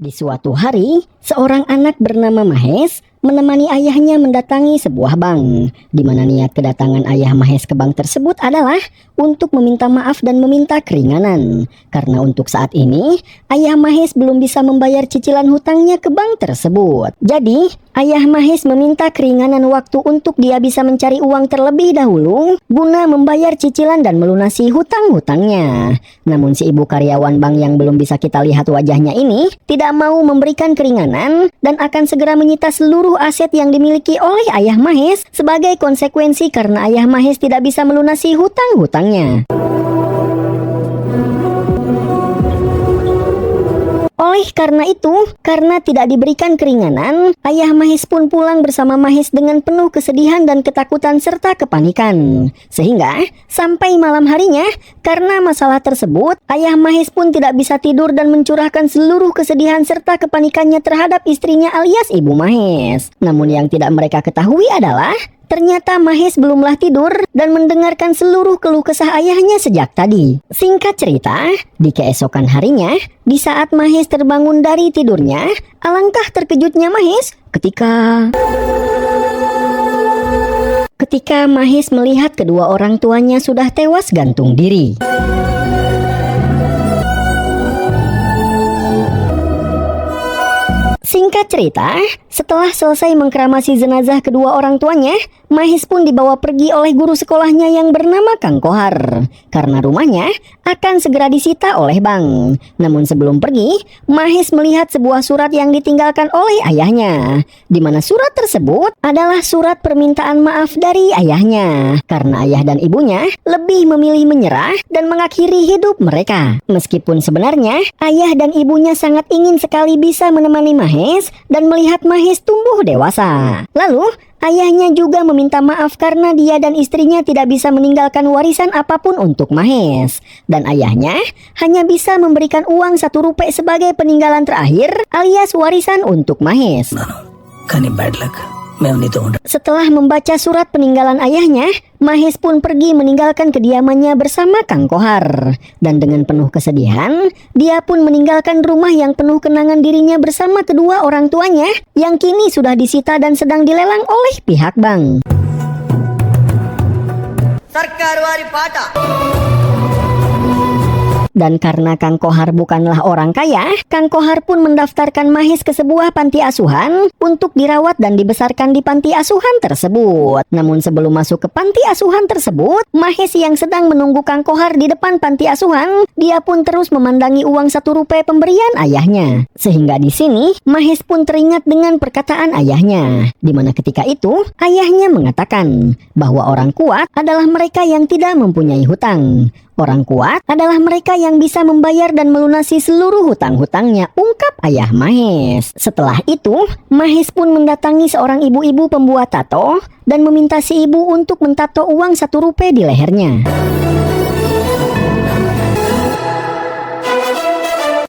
Di suatu hari, seorang anak bernama Mahes menemani ayahnya mendatangi sebuah bank, di mana niat kedatangan ayah Mahes ke bank tersebut adalah untuk meminta maaf dan meminta keringanan. Karena untuk saat ini, ayah Mahes belum bisa membayar cicilan hutangnya ke bank tersebut. Jadi, ayah Mahes meminta keringanan waktu untuk dia bisa mencari uang terlebih dahulu guna membayar cicilan dan melunasi hutang-hutangnya. Namun si ibu karyawan bank yang belum bisa kita lihat wajahnya ini tidak mau memberikan keringanan dan akan segera menyita seluruh aset yang dimiliki oleh ayah Mahes sebagai konsekuensi karena ayah Mahes tidak bisa melunasi hutang-hutangnya. Oleh karena itu, karena tidak diberikan keringanan, ayah Mahes pun pulang bersama Mahes dengan penuh kesedihan dan ketakutan serta kepanikan. Sehingga, sampai malam harinya, karena masalah tersebut, ayah Mahes pun tidak bisa tidur dan mencurahkan seluruh kesedihan serta kepanikannya terhadap istrinya alias ibu Mahes. Namun yang tidak mereka ketahui adalah, ternyata Mahes belumlah tidur dan mendengarkan seluruh keluh kesah ayahnya sejak tadi. Singkat cerita, di keesokan harinya, di saat Mahes terbangun dari tidurnya, alangkah terkejutnya Mahes ketika Mahes melihat kedua orang tuanya sudah tewas gantung diri. Singkat cerita, setelah selesai mengkramasi jenazah kedua orang tuanya, Mahes pun dibawa pergi oleh guru sekolahnya yang bernama Kang Kohar, karena rumahnya akan segera disita oleh bank. Namun sebelum pergi, Mahes melihat sebuah surat yang ditinggalkan oleh ayahnya, di mana surat tersebut adalah surat permintaan maaf dari ayahnya, karena ayah dan ibunya lebih memilih menyerah dan mengakhiri hidup mereka. Meskipun sebenarnya ayah dan ibunya sangat ingin sekali bisa menemani Mahes dan melihat Mahes tumbuh dewasa. Lalu, ayahnya juga meminta maaf karena dia dan istrinya tidak bisa meninggalkan warisan apapun untuk Mahes. Dan ayahnya hanya bisa memberikan uang 1 rupiah sebagai peninggalan terakhir alias warisan untuk Mahes. Setelah membaca surat peninggalan ayahnya, Mahes pun pergi meninggalkan kediamannya bersama Kang Kohar. Dan dengan penuh kesedihan, dia pun meninggalkan rumah yang penuh kenangan dirinya bersama kedua orang tuanya yang kini sudah disita dan sedang dilelang oleh pihak bank. Dan karena Kang Kohar bukanlah orang kaya, Kang Kohar pun mendaftarkan Mahes ke sebuah panti asuhan untuk dirawat dan dibesarkan di panti asuhan tersebut. Namun sebelum masuk ke panti asuhan tersebut, Mahes yang sedang menunggu Kang Kohar di depan panti asuhan, dia pun terus memandangi uang 1 rupiah pemberian ayahnya. Sehingga di sini, Mahes pun teringat dengan perkataan ayahnya, di mana ketika itu, ayahnya mengatakan bahwa orang kuat adalah mereka yang tidak mempunyai hutang. Orang kuat adalah mereka yang bisa membayar dan melunasi seluruh hutang-hutangnya, ungkap ayah Mahes. Setelah itu, Mahes pun mendatangi seorang ibu-ibu pembuat tato dan meminta si ibu untuk mentato uang 1 rupiah di lehernya.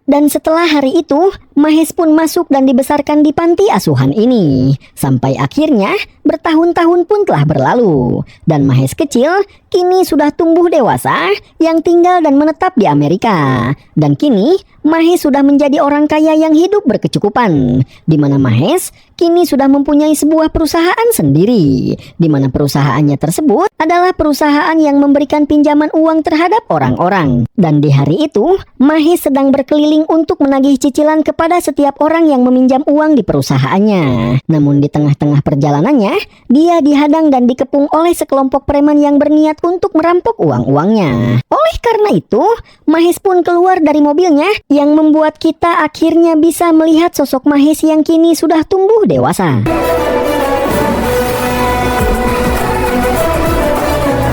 Dan setelah hari itu, Mahes pun masuk dan dibesarkan di panti asuhan ini. Sampai akhirnya, bertahun-tahun pun telah berlalu. Dan Mahes kecil kini sudah tumbuh dewasa yang tinggal dan menetap di Amerika. Dan kini, Mahes sudah menjadi orang kaya yang hidup berkecukupan. Di mana Mahes kini sudah mempunyai sebuah perusahaan sendiri. Di mana perusahaannya tersebut adalah perusahaan yang memberikan pinjaman uang terhadap orang-orang. Dan di hari itu, Mahes sedang berkeliling untuk menagih cicilan kepada setiap orang yang meminjam uang di perusahaannya. Namun di tengah-tengah perjalanannya, dia dihadang dan dikepung oleh sekelompok preman yang berniat untuk merampok uang-uangnya. Oleh karena itu, Mahes pun keluar dari mobilnya yang membuat kita akhirnya bisa melihat sosok Mahes yang kini sudah tumbuh dewasa.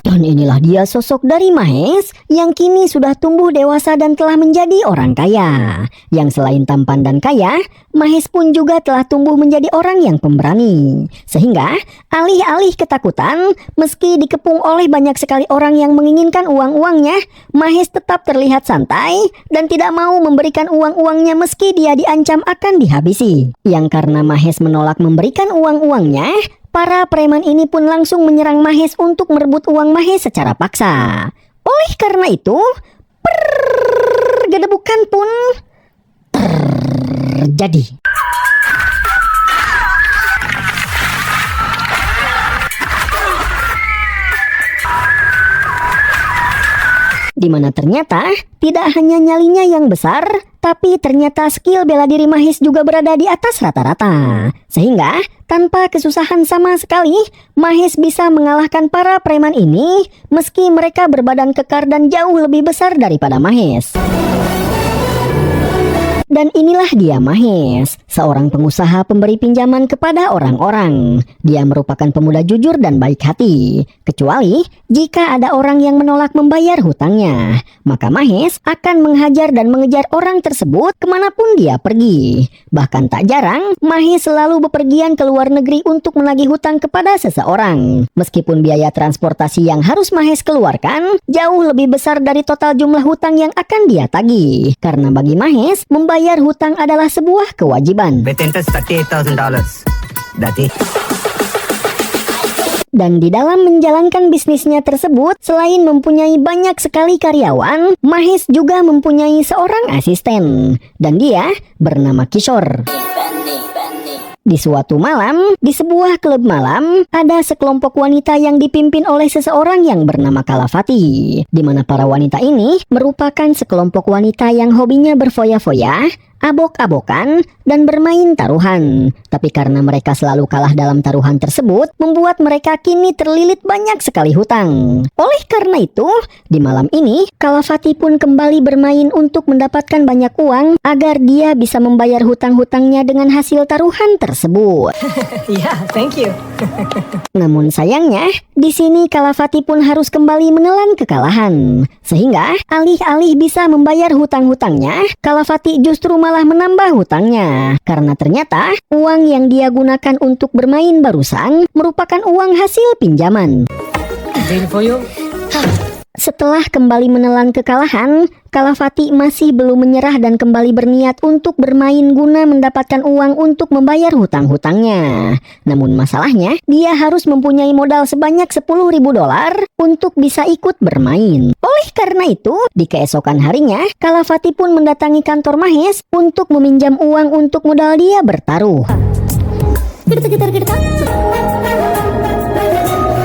Dan inilah dia sosok dari Mahes yang kini sudah tumbuh dewasa dan telah menjadi orang kaya. Yang selain tampan dan kaya, Mahes pun juga telah tumbuh menjadi orang yang pemberani. Sehingga alih-alih ketakutan, meski dikepung oleh banyak sekali orang yang menginginkan uang-uangnya, Mahes tetap terlihat santai dan tidak mau memberikan uang-uangnya meski dia diancam akan dihabisi. Yang karena Mahes menolak memberikan uang-uangnya, para preman ini pun langsung menyerang Mahes untuk merebut uang Mahes secara paksa. Oleh karena itu, gedebukan pun terjadi. terjadi. Di mana ternyata tidak hanya nyalinya yang besar, tapi ternyata skill bela diri Mahes juga berada di atas rata-rata. Sehingga tanpa kesusahan sama sekali, Mahes bisa mengalahkan para preman ini meski mereka berbadan kekar dan jauh lebih besar daripada Mahes. Dan inilah dia Mahes, seorang pengusaha pemberi pinjaman kepada orang-orang. Dia merupakan pemuda jujur dan baik hati. Kecuali jika ada orang yang menolak membayar hutangnya, maka Mahes akan menghajar dan mengejar orang tersebut kemanapun dia pergi. Bahkan tak jarang, Mahes selalu bepergian ke luar negeri untuk menagih hutang kepada seseorang. Meskipun biaya transportasi yang harus Mahes keluarkan jauh lebih besar dari total jumlah hutang yang akan dia tagih. Karena bagi Mahes, membayar hutang adalah sebuah kewajiban. Dan di dalam menjalankan bisnisnya tersebut, selain mempunyai banyak sekali karyawan, Mahes juga mempunyai seorang asisten. Dan dia bernama Kishore. Di suatu malam, di sebuah klub malam, ada sekelompok wanita yang dipimpin oleh seseorang yang bernama Kalavati. Di mana para wanita ini merupakan sekelompok wanita yang hobinya berfoya-foya, abok-abokan, dan bermain taruhan. Tapi karena mereka selalu kalah dalam taruhan tersebut, membuat mereka kini terlilit banyak sekali hutang. Oleh karena itu, di malam ini, Kalavati pun kembali bermain untuk mendapatkan banyak uang agar dia bisa membayar hutang-hutangnya dengan hasil taruhan tersebut. Yeah, thank you. Namun sayangnya, di sini Kalavati pun harus kembali menelan kekalahan. Sehingga, alih-alih bisa membayar hutang-hutangnya, Kalavati justru malah menambah hutangnya. Karena ternyata, uang yang dia gunakan untuk bermain barusan merupakan uang hasil pinjaman. Deal for you. Setelah kembali menelan kekalahan, Kalavati masih belum menyerah dan kembali berniat untuk bermain guna mendapatkan uang untuk membayar hutang-hutangnya. Namun masalahnya, dia harus mempunyai modal sebanyak $10.000 untuk bisa ikut bermain. Oleh karena itu, di keesokan harinya, Kalavati pun mendatangi kantor Mahes untuk meminjam uang untuk modal dia bertaruh.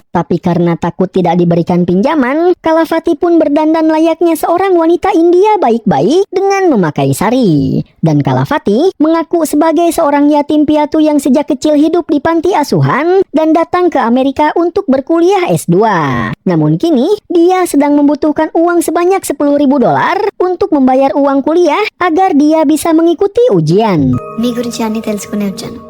Tapi karena takut tidak diberikan pinjaman, Kalavati pun berdandan layaknya seorang wanita India baik-baik dengan memakai sari. Dan Kalavati mengaku sebagai seorang yatim piatu yang sejak kecil hidup di panti asuhan dan datang ke Amerika untuk berkuliah S2. Namun kini, dia sedang membutuhkan uang sebanyak $10.000 untuk membayar uang kuliah agar dia bisa mengikuti ujian. మీ గురించి అన్నీ తెలుసుకునే వచ్చాను.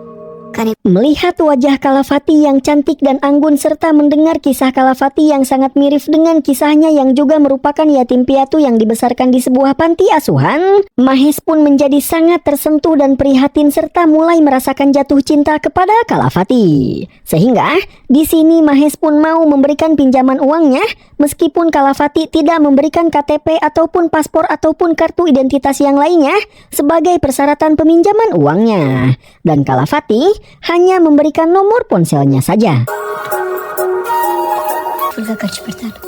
Melihat wajah Kalavati yang cantik dan anggun serta mendengar kisah Kalavati yang sangat mirip dengan kisahnya yang juga merupakan yatim piatu yang dibesarkan di sebuah panti asuhan, Mahes pun menjadi sangat tersentuh dan prihatin serta mulai merasakan jatuh cinta kepada Kalavati. Sehingga di sini Mahes pun mau memberikan pinjaman uangnya meskipun Kalavati tidak memberikan KTP ataupun paspor ataupun kartu identitas yang lainnya sebagai persyaratan peminjaman uangnya. Dan Kalavati hanya memberikan nomor ponselnya saja. ఫుల్గా ఖర్చు పెడతాను.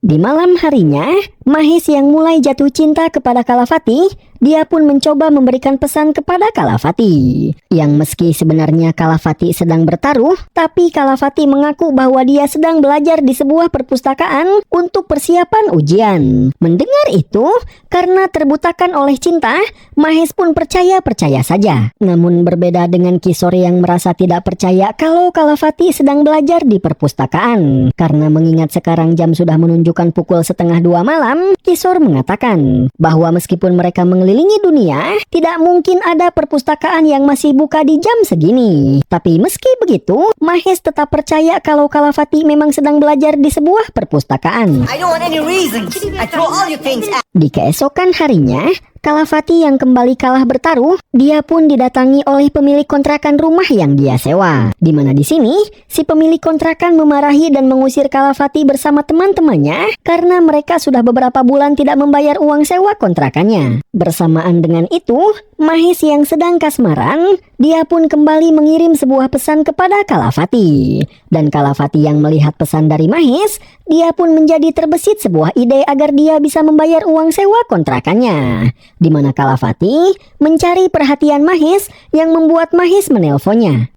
Di malam harinya, Mahes yang mulai jatuh cinta kepada Kalavati, dia pun mencoba memberikan pesan kepada Kalavati. Yang meski sebenarnya Kalavati sedang bertaruh, tapi Kalavati mengaku bahwa dia sedang belajar di sebuah perpustakaan untuk persiapan ujian. Mendengar itu, karena terbutakan oleh cinta, Mahes pun percaya-percaya saja. Namun berbeda dengan Kishore yang merasa tidak percaya kalau Kalavati sedang belajar di perpustakaan. Karena mengingat sekarang jam sudah menunjukkan pukul 1:30 malam, Kishore mengatakan bahwa meskipun mereka mengelilingi dunia, tidak mungkin ada perpustakaan yang masih buka di jam segini. Tapi meski begitu, Mahes tetap percaya kalau Kalavati memang sedang belajar di sebuah perpustakaan. I don't want any reasons. I throw all your things out. Di keesokan harinya, Kalafati yang kembali kalah bertaruh, dia pun didatangi oleh pemilik kontrakan rumah yang dia sewa. Di mana di sini, si pemilik kontrakan memarahi dan mengusir Kalafati bersama teman-temannya karena mereka sudah beberapa bulan tidak membayar uang sewa kontrakannya. Bersamaan dengan itu, Mahes yang sedang kasmaran, dia pun kembali mengirim sebuah pesan kepada Kalafati. Dan Kalafati yang melihat pesan dari Mahes, dia pun menjadi terbesit sebuah ide agar dia bisa membayar uang sewa kontrakannya. Di mana Kalafati mencari perhatian Mahes yang membuat Mahes menelponnya.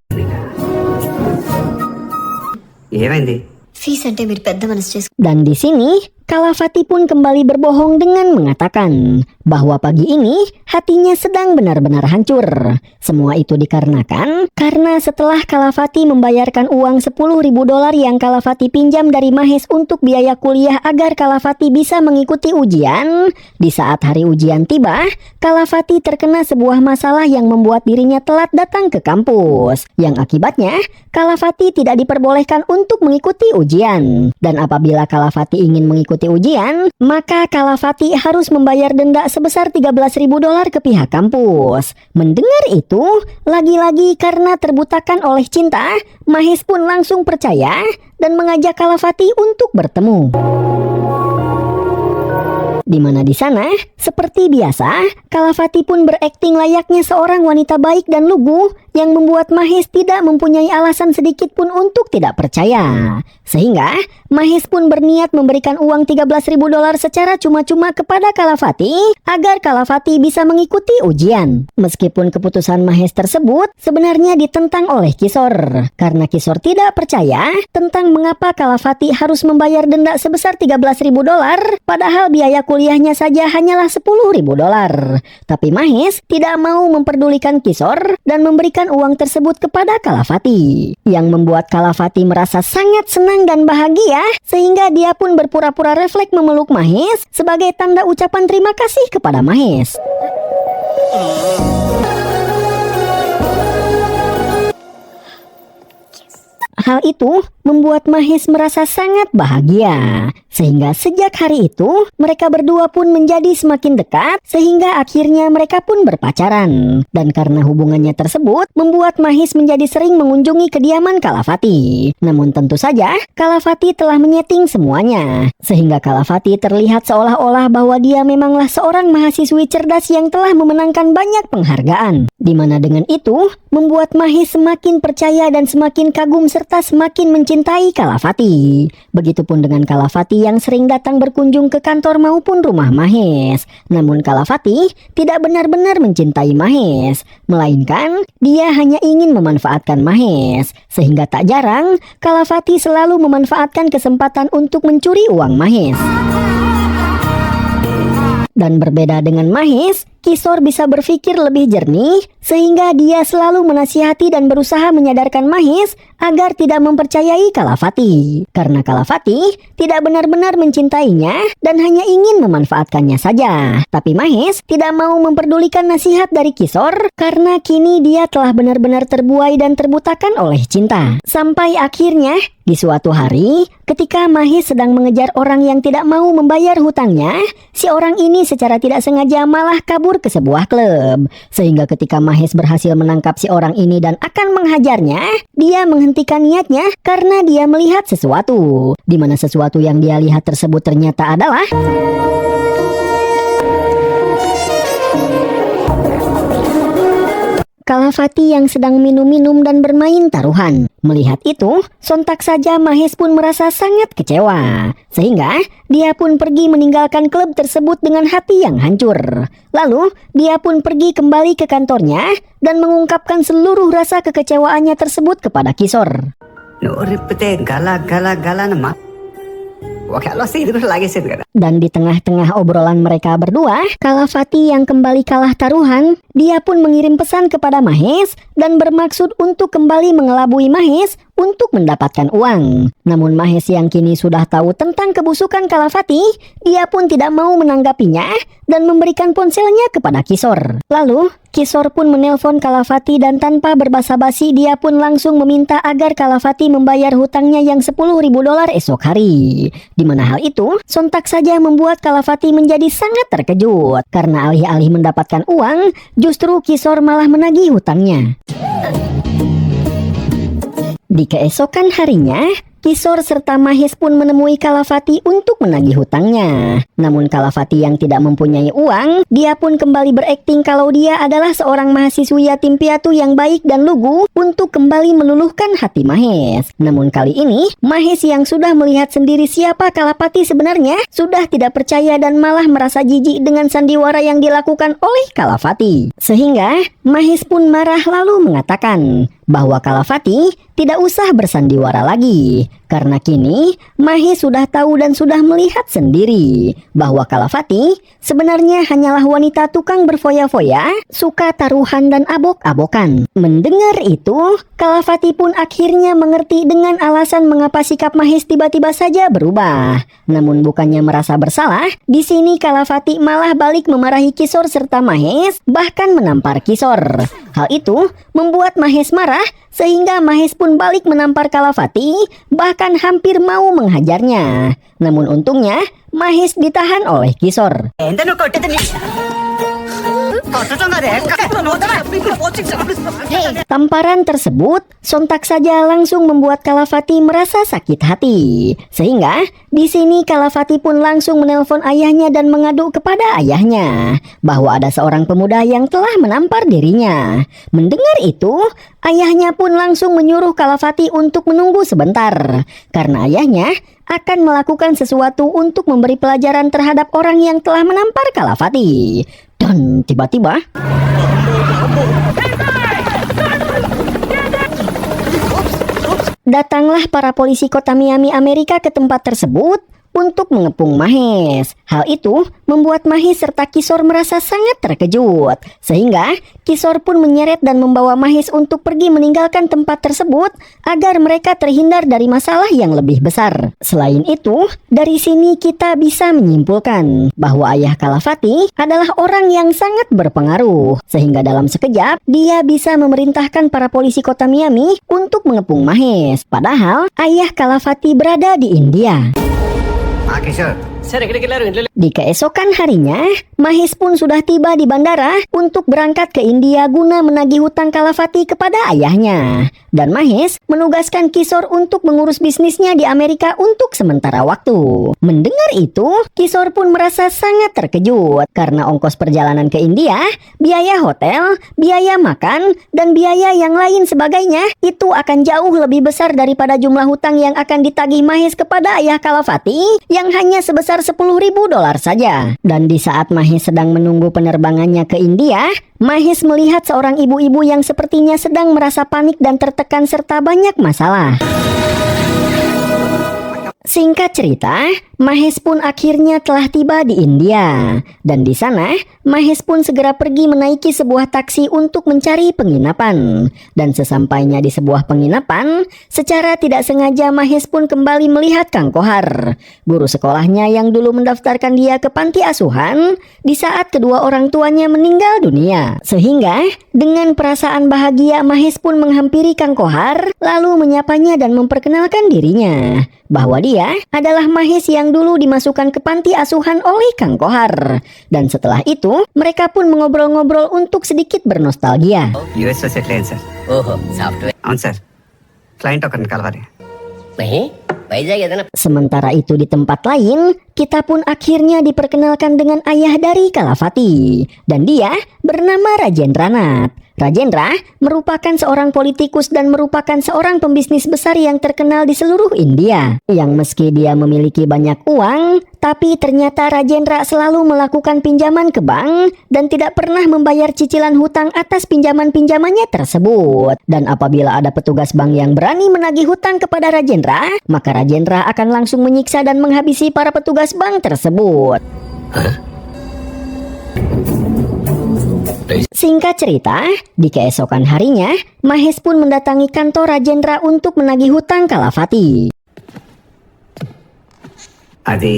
ఏమైంది? ఫీజు అంటే మీరు పెద్ద మనసు చేసుకు Dan di sini, Kalafati pun kembali berbohong dengan mengatakan bahwa pagi ini hatinya sedang benar-benar hancur. Semua itu dikarenakan karena setelah Kalafati membayarkan uang $10.000 yang Kalafati pinjam dari Mahes untuk biaya kuliah agar Kalafati bisa mengikuti ujian, di saat hari ujian tiba, Kalafati terkena sebuah masalah yang membuat dirinya telat datang ke kampus. Yang akibatnya, Kalafati tidak diperbolehkan untuk mengikuti ujian. Dan apabila Kalafati ingin mengikuti ujian, maka Kalafati harus membayar denda sebesar $13.000 ke pihak kampus. Mendengar itu, lagi-lagi karena terbutakan oleh cinta, Mahes pun langsung percaya dan mengajak Kalafati untuk bertemu. Di mana di sana, seperti biasa, Kalafati pun berakting layaknya seorang wanita baik dan lugu yang membuat Mahes tidak mempunyai alasan sedikit pun untuk tidak percaya. Sehingga Mahes pun berniat memberikan uang $13.000 secara cuma-cuma kepada Kalafati agar Kalafati bisa mengikuti ujian. Meskipun keputusan Mahes tersebut sebenarnya ditentang oleh Kishore, karena Kishore tidak percaya tentang mengapa Kalafati harus membayar denda sebesar $13.000 padahal biaya kuliahnya saja hanyalah $10.000. Tapi Mahes tidak mau memperdulikan Kishore dan memberikan uang tersebut kepada Kalafati, yang membuat Kalafati merasa sangat senang dan bahagia sehingga dia pun berpura-pura refleks memeluk Mahes sebagai tanda ucapan terima kasih kepada Mahes. Hal itu membuat Mahes merasa sangat bahagia. Sehingga sejak hari itu, mereka berdua pun menjadi semakin dekat, sehingga akhirnya mereka pun berpacaran. Dan karena hubungannya tersebut, membuat Mahes menjadi sering mengunjungi kediaman Kalafati. Namun tentu saja, Kalafati telah menyeting semuanya. Sehingga Kalafati terlihat seolah-olah bahwa dia memanglah seorang mahasiswi cerdas yang telah memenangkan banyak penghargaan. Di mana dengan itu, membuat Mahes semakin percaya dan semakin kagum serta semakin mencintai Kalafati. Begitupun dengan Kalafati yang sering datang berkunjung ke kantor maupun rumah Mahes. Namun Kalafati tidak benar-benar mencintai Mahes, melainkan dia hanya ingin memanfaatkan Mahes. Sehingga tak jarang Kalafati selalu memanfaatkan kesempatan untuk mencuri uang Mahes. Dan berbeda dengan Mahes, Kishore bisa berpikir lebih jernih sehingga dia selalu menasihati dan berusaha menyadarkan Mahes agar tidak mempercayai Kalafati. Karena Kalafati tidak benar-benar mencintainya dan hanya ingin memanfaatkannya saja. Tapi Mahes tidak mau memperdulikan nasihat dari Kishore karena kini dia telah benar-benar terbuai dan terbutakan oleh cinta. Sampai akhirnya di suatu hari, ketika Mahes sedang mengejar orang yang tidak mau membayar hutangnya, si orang ini secara tidak sengaja malah kabur ke sebuah klub. Sehingga ketika Mahes berhasil menangkap si orang ini dan akan menghajarnya, dia menghentikan niatnya karena dia melihat sesuatu. Di mana sesuatu yang dia lihat tersebut ternyata adalah Kalafati yang sedang minum-minum dan bermain taruhan. Melihat itu, sontak saja Mahes pun merasa sangat kecewa. Sehingga dia pun pergi meninggalkan klub tersebut dengan hati yang hancur. Lalu dia pun pergi kembali ke kantornya dan mengungkapkan seluruh rasa kekecewaannya tersebut kepada Kishore. నోరిప్పితే గల గల గలనమ్మా ఒకవేళ ఇది కూడా లాగేసేది కదా. Dan di tengah-tengah obrolan mereka berdua, Kalafati yang kembali kalah taruhan, dia pun mengirim pesan kepada Mahes dan bermaksud untuk kembali mengelabui Mahes untuk mendapatkan uang. Namun Mahes yang kini sudah tahu tentang kebusukan Kalafati, dia pun tidak mau menanggapinya dan memberikan ponselnya kepada Kishore. Lalu Kishore pun menelpon Kalafati dan tanpa berbasa-basi dia pun langsung meminta agar Kalafati membayar hutangnya yang $10.000 esok hari. Di mana hal itu sontak saja membuat Kalafati menjadi sangat terkejut karena alih-alih mendapatkan uang, justru Kishore malah menagih hutangnya. Di keesokan harinya, Kishore serta Mahes pun menemui Kalafati untuk menagih hutangnya. Namun Kalafati yang tidak mempunyai uang, dia pun kembali berakting kalau dia adalah seorang mahasiswi yatim piatu yang baik dan lugu untuk kembali meluluhkan hati Mahes. Namun kali ini, Mahes yang sudah melihat sendiri siapa Kalafati sebenarnya, sudah tidak percaya dan malah merasa jijik dengan sandiwara yang dilakukan oleh Kalafati. Sehingga Mahes pun marah lalu mengatakan bahwa Kalafati tidak usah bersandiwara lagi, karena kini Mahes sudah tahu dan sudah melihat sendiri bahwa Kalafati sebenarnya hanyalah wanita tukang berfoya-foya, suka taruhan dan abok-abokan. Mendengar itu, Kalafati pun akhirnya mengerti dengan alasan mengapa sikap Mahes tiba-tiba saja berubah. Namun bukannya merasa bersalah, di sini Kalafati malah balik memarahi Kishore serta Mahes, bahkan menampar Kishore. Hal itu membuat Mahes marah sehingga Mahes pun balik menampar Kalafati, bahkan hampir mau menghajarnya. Namun untungnya Mahes ditahan oleh Kishore. Tamparan tersebut sontak saja langsung membuat Kalafati merasa sakit hati. Sehingga di sini Kalafati pun langsung menelpon ayahnya dan mengadu kepada ayahnya bahwa ada seorang pemuda yang telah menampar dirinya. Mendengar itu, ayahnya pun langsung menyuruh Kalafati untuk menunggu sebentar karena ayahnya akan melakukan sesuatu untuk memberi pelajaran terhadap orang yang telah menampar Kalafati. Dan tiba-tiba datanglah para polisi kota Miami, Amerika ke tempat tersebut untuk mengepung Mahes. Hal itu membuat Mahes serta Kishore merasa sangat terkejut. Sehingga Kishore pun menyeret dan membawa Mahes untuk pergi meninggalkan tempat tersebut agar mereka terhindar dari masalah yang lebih besar. Selain itu, dari sini kita bisa menyimpulkan bahwa ayah Kalafati adalah orang yang sangat berpengaruh. Sehingga dalam sekejap, dia bisa memerintahkan para polisi kota Miami untuk mengepung Mahes. Padahal ayah Kalafati berada di India. Kishore. Di keesokan harinya, Mahes pun sudah tiba di bandara untuk berangkat ke India guna menagih hutang Kalafati kepada ayahnya. Dan Mahes menugaskan Kishore untuk mengurus bisnisnya di Amerika untuk sementara waktu. Mendengar itu, Kishore pun merasa sangat terkejut karena ongkos perjalanan ke India, biaya hotel, biaya makan, dan biaya yang lain sebagainya itu akan jauh lebih besar daripada jumlah hutang yang akan ditagih Mahes kepada ayah Kalafati yang hanya sebesar $10.000 saja. Dan di saat Mahes sedang menunggu penerbangannya ke India, Mahes melihat seorang ibu-ibu yang sepertinya sedang merasa panik dan tertekan serta banyak masalah. Singkat cerita, Mahes pun akhirnya telah tiba di India. Dan di sana, Mahes pun segera pergi menaiki sebuah taksi untuk mencari penginapan. Dan sesampainya di sebuah penginapan, secara tidak sengaja Mahes pun kembali melihat Kang Kohar, guru sekolahnya yang dulu mendaftarkan dia ke panti asuhan di saat kedua orang tuanya meninggal dunia. Sehingga, dengan perasaan bahagia Mahes pun menghampiri Kang Kohar, lalu menyapanya dan memperkenalkan dirinya bahwa dia adalah Mahes yang dulu dimasukkan ke panti asuhan oleh Kang Kohar. Dan setelah itu, mereka pun mengobrol-ngobrol untuk sedikit bernostalgia. US से settle sir ओहो सॉफ्टवेयर అవును sir client ఒకరిని కలవాలి नहीं వైజాగ్ ఏదైనా Sementara itu di tempat lain, kita pun akhirnya diperkenalkan dengan ayah dari Kalafati. Dan dia bernama Rajendranath. Rajendra merupakan seorang politikus dan merupakan seorang pembisnis besar yang terkenal di seluruh India. Yang meski dia memiliki banyak uang, tapi ternyata Rajendra selalu melakukan pinjaman ke bank dan tidak pernah membayar cicilan hutang atas pinjaman-pinjamannya tersebut. Dan apabila ada petugas bank yang berani menagih hutang kepada Rajendra, maka Rajendra akan langsung menyiksa dan menghabisi para petugas bank tersebut. Singkat cerita, di keesokan harinya, Mahes pun mendatangi kantor Rajendra untuk menagih hutang Kalafati. అది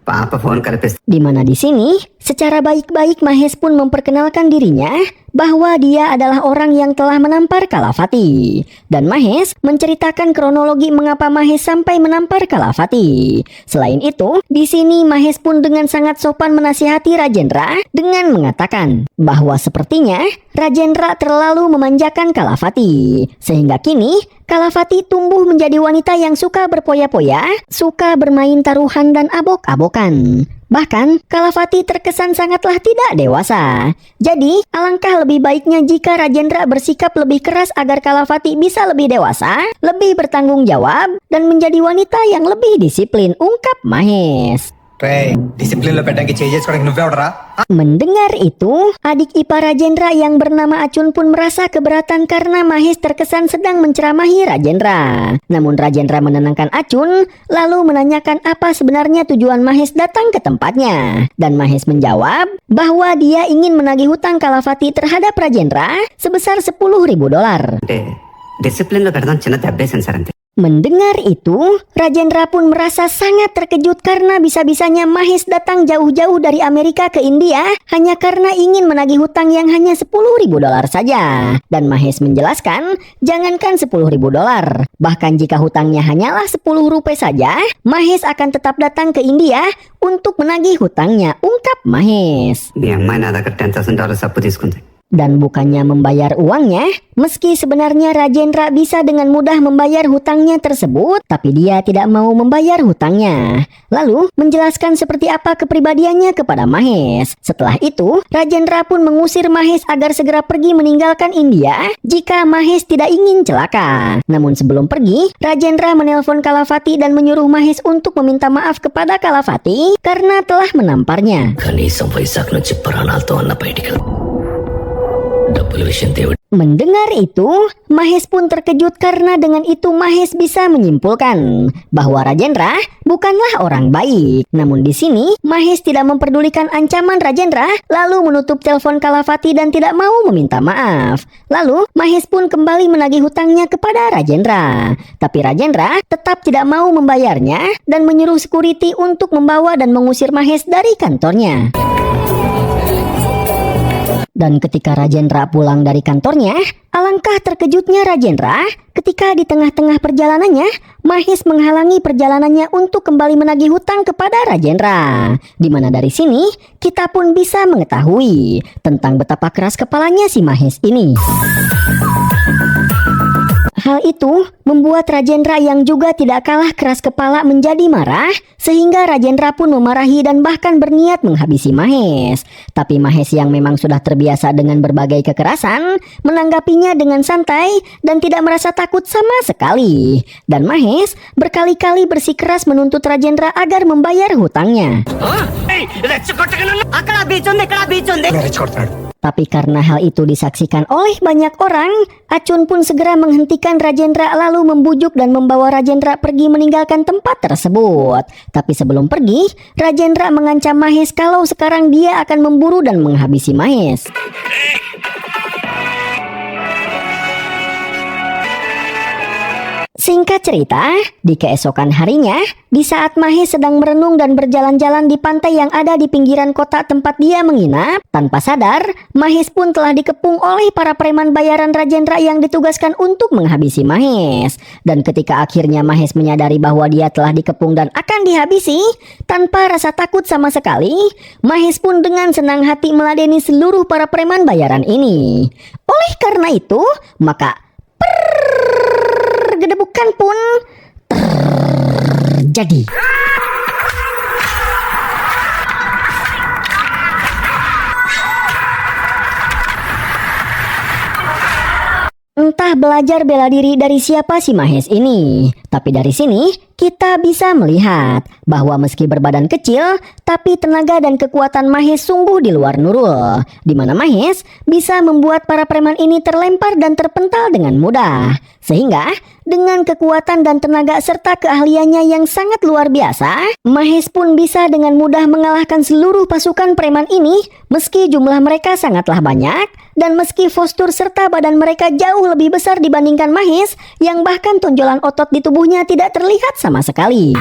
పాప ఫోన్ కల్పిస్తుంది. Di mana di sini, secara baik-baik Mahes pun memperkenalkan dirinya bahwa dia adalah orang yang telah menampar Kalafati. Dan Mahes menceritakan kronologi mengapa Mahes sampai menampar Kalafati. Selain itu, di sini Mahes pun dengan sangat sopan menasihati Rajendra dengan mengatakan bahwa sepertinya Rajendra terlalu memanjakan Kalafati. Sehingga kini Kalafati tumbuh menjadi wanita yang suka berpoya-poya, suka bermain taruhan dan abok-abokan. Bahkan, Kalafati terkesan sangatlah tidak dewasa. Jadi, alangkah lebih baiknya jika Rajendra bersikap lebih keras agar Kalafati bisa lebih dewasa, lebih bertanggung jawab, dan menjadi wanita yang lebih disiplin, ungkap Mahes. Discipline లో పెట్టడానికి చేసుకోవడానికి నువ్వెవడరా? Mendengar itu, adik ipar Rajendra yang bernama Acun pun merasa keberatan karena Mahes terkesan sedang menceramahi Rajendra. Namun Rajendra menenangkan Acun, lalu menanyakan apa sebenarnya tujuan Mahes datang ke tempatnya. Dan Mahes menjawab bahwa dia ingin menagih hutang Kalafati terhadap Rajendra sebesar $10.000. అంటే డిసిప్లిన్ లో పెడదాం చిన్న దెబ్బేసాను సార్ అంతే. Mendengar itu, Rajendra pun merasa sangat terkejut karena bisa-bisanya Mahes datang jauh-jauh dari Amerika ke India hanya karena ingin menagih hutang yang hanya $10.000 saja. Dan Mahes menjelaskan, jangankan $10.000, bahkan jika hutangnya hanyalah Rp10 saja, Mahes akan tetap datang ke India untuk menagih hutangnya, ungkap Mahes. మీ అమ్మాయి నా దగ్గర $10,000 అప్పు తీసుకుంది. Dan bukannya membayar uangnya, meski sebenarnya Rajendra bisa dengan mudah membayar hutangnya tersebut, tapi dia tidak mau membayar hutangnya. Lalu menjelaskan seperti apa kepribadiannya kepada Mahes. Setelah itu, Rajendra pun mengusir Mahes agar segera pergi meninggalkan India jika Mahes tidak ingin celaka. Namun sebelum pergi, Rajendra menelpon Kalafati dan menyuruh Mahes untuk meminta maaf kepada Kalafati karena telah menamparnya. కనీసం వైశాఖ్ నుంచి ప్రాణాలతో అన్న బయటికి డబ్బుల విషయం దేవుడు. Mendengar itu, Mahes pun terkejut karena dengan itu Mahes bisa menyimpulkan bahwa Rajendra bukanlah orang baik. Namun di sini Mahes tidak memperdulikan ancaman Rajendra, lalu menutup telepon Kalafati dan tidak mau meminta maaf. Lalu Mahes pun kembali menagih hutangnya kepada Rajendra. Tapi Rajendra tetap tidak mau membayarnya dan menyuruh security untuk membawa dan mengusir Mahes dari kantornya. Dan ketika Rajendra pulang dari kantornya, alangkah terkejutnya Rajendra ketika di tengah-tengah perjalanannya, Mahes menghalangi perjalanannya untuk kembali menagih hutang kepada Rajendra. Di mana dari sini, kita pun bisa mengetahui tentang betapa keras kepalanya si Mahes ini. Hal itu membuat Rajendra yang juga tidak kalah keras kepala menjadi marah, sehingga Rajendra pun memarahi dan bahkan berniat menghabisi Mahes. Tapi Mahes yang memang sudah terbiasa dengan berbagai kekerasan, menanggapinya dengan santai dan tidak merasa takut sama sekali. Dan Mahes berkali-kali bersikeras menuntut Rajendra agar membayar hutangnya. అక్కడ బీచ్ ఉంది, ఇక్కడ బీచ్ ఉంది. రెచ్చగొడుతున్నాడు. Tapi karena hal itu disaksikan oleh banyak orang, Acun pun segera menghentikan Rajendra lalu membujuk dan membawa Rajendra pergi meninggalkan tempat tersebut. Tapi sebelum pergi, Rajendra mengancam Mahes kalau sekarang dia akan memburu dan menghabisi Mahes. Singkat cerita, di keesokan harinya, di saat Mahes sedang merenung dan berjalan-jalan di pantai yang ada di pinggiran kota tempat dia menginap, tanpa sadar, Mahes pun telah dikepung oleh para preman bayaran Rajendra yang ditugaskan untuk menghabisi Mahes. Dan ketika akhirnya Mahes menyadari bahwa dia telah dikepung dan akan dihabisi, tanpa rasa takut sama sekali, Mahes pun dengan senang hati meladeni seluruh para preman bayaran ini. Oleh karena itu, maka gedebukan pun terjadi. Entah belajar bela diri dari siapa si Mahes ini. Tapi dari sini kita bisa melihat bahwa meski berbadan kecil, tapi tenaga dan kekuatan Mahes sungguh di luar Nurul, di mana Mahes bisa membuat para preman ini terlempar dan terpental dengan mudah. Sehingga dengan kekuatan dan tenaga serta keahliannya yang sangat luar biasa, Mahes pun bisa dengan mudah mengalahkan seluruh pasukan preman ini meski jumlah mereka sangatlah banyak dan meski postur serta badan mereka jauh lebih besar dibandingkan Mahes yang bahkan tonjolan otot di tubuhnya tidak terlihat sama sekali.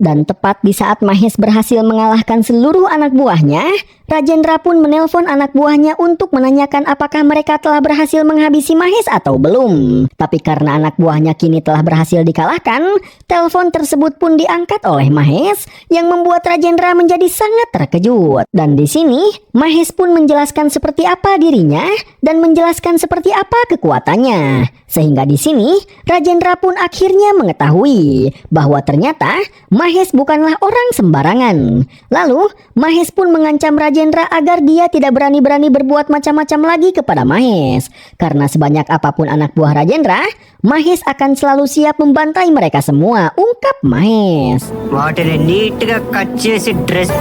Dan tepat di saat Mahes berhasil mengalahkan seluruh anak buahnya, Rajendra pun menelpon anak buahnya untuk menanyakan apakah mereka telah berhasil menghabisi Mahes atau belum. Tapi karena anak buahnya kini telah berhasil dikalahkan, telepon tersebut pun diangkat oleh Mahes yang membuat Rajendra menjadi sangat terkejut. Dan di sini Mahes pun menjelaskan seperti apa dirinya dan menjelaskan seperti apa kekuatannya. Sehingga di sini Rajendra pun akhirnya mengetahui bahwa ternyata Mahes bukanlah orang sembarangan. Lalu Mahes pun mengancam Rajendra agar dia tidak berani-berani berbuat macam-macam lagi kepada Mahes. Karena sebanyak apapun anak buah Rajendra, Mahes akan selalu siap membantai mereka semua, ungkap Mahes. వాటిని నీట్ గా కట్ చేసి dress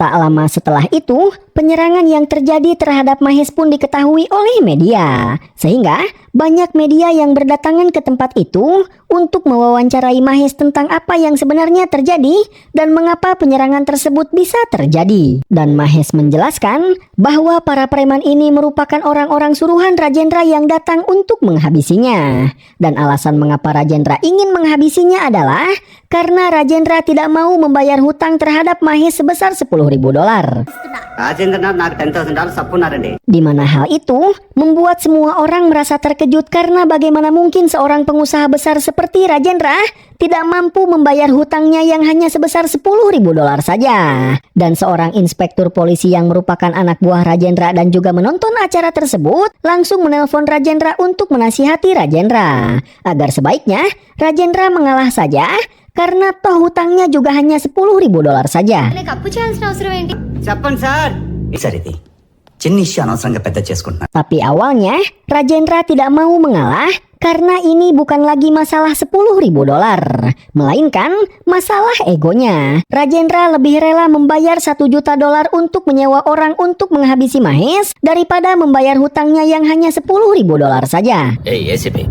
Tak lama setelah itu, penyerangan yang terjadi terhadap Mahes pun diketahui oleh media. Sehingga banyak media yang berdatangan ke tempat itu untuk mewawancarai Mahes tentang apa yang sebenarnya terjadi dan mengapa penyerangan tersebut bisa terjadi. Dan Mahes menjelaskan bahwa para preman ini merupakan orang-orang suruhan Rajendra yang datang untuk menghabisinya. Dan alasan mengapa Rajendra ingin menghabisinya adalah karena Rajendra tidak mau membayar hutang terhadap Mahes sebesar $10.000. రాజేంద్రనాథ్ నాకు $10,000 అప్పున్నారండి. Di mana hal itu membuat semua orang merasa terkejut karena bagaimana mungkin seorang pengusaha besar seperti Rajendra tidak mampu membayar hutangnya yang hanya sebesar $10.000 saja. Dan seorang inspektur polisi yang merupakan anak buah Rajendra dan juga menonton acara tersebut langsung menelpon Rajendra untuk menasihati Rajendra agar sebaiknya Rajendra mengalah saja karena toh hutangnya juga hanya $10.000 saja. నాకు అప్పు చేయాల్సిన అవసరం ఏంటి? చెప్పండి sir. Sir ఇది చిన్న ఇష్యూ అనవసరంగా పెద్ద చేసుకుంటున్నారు. Tapi awalnya Rajendra tidak mau mengalah karena ini bukan lagi masalah $10.000, melainkan masalah egonya. Rajendra lebih rela membayar $1 juta untuk menyewa orang untuk menghabisi Mahes daripada membayar hutangnya yang hanya $10.000 saja. ACP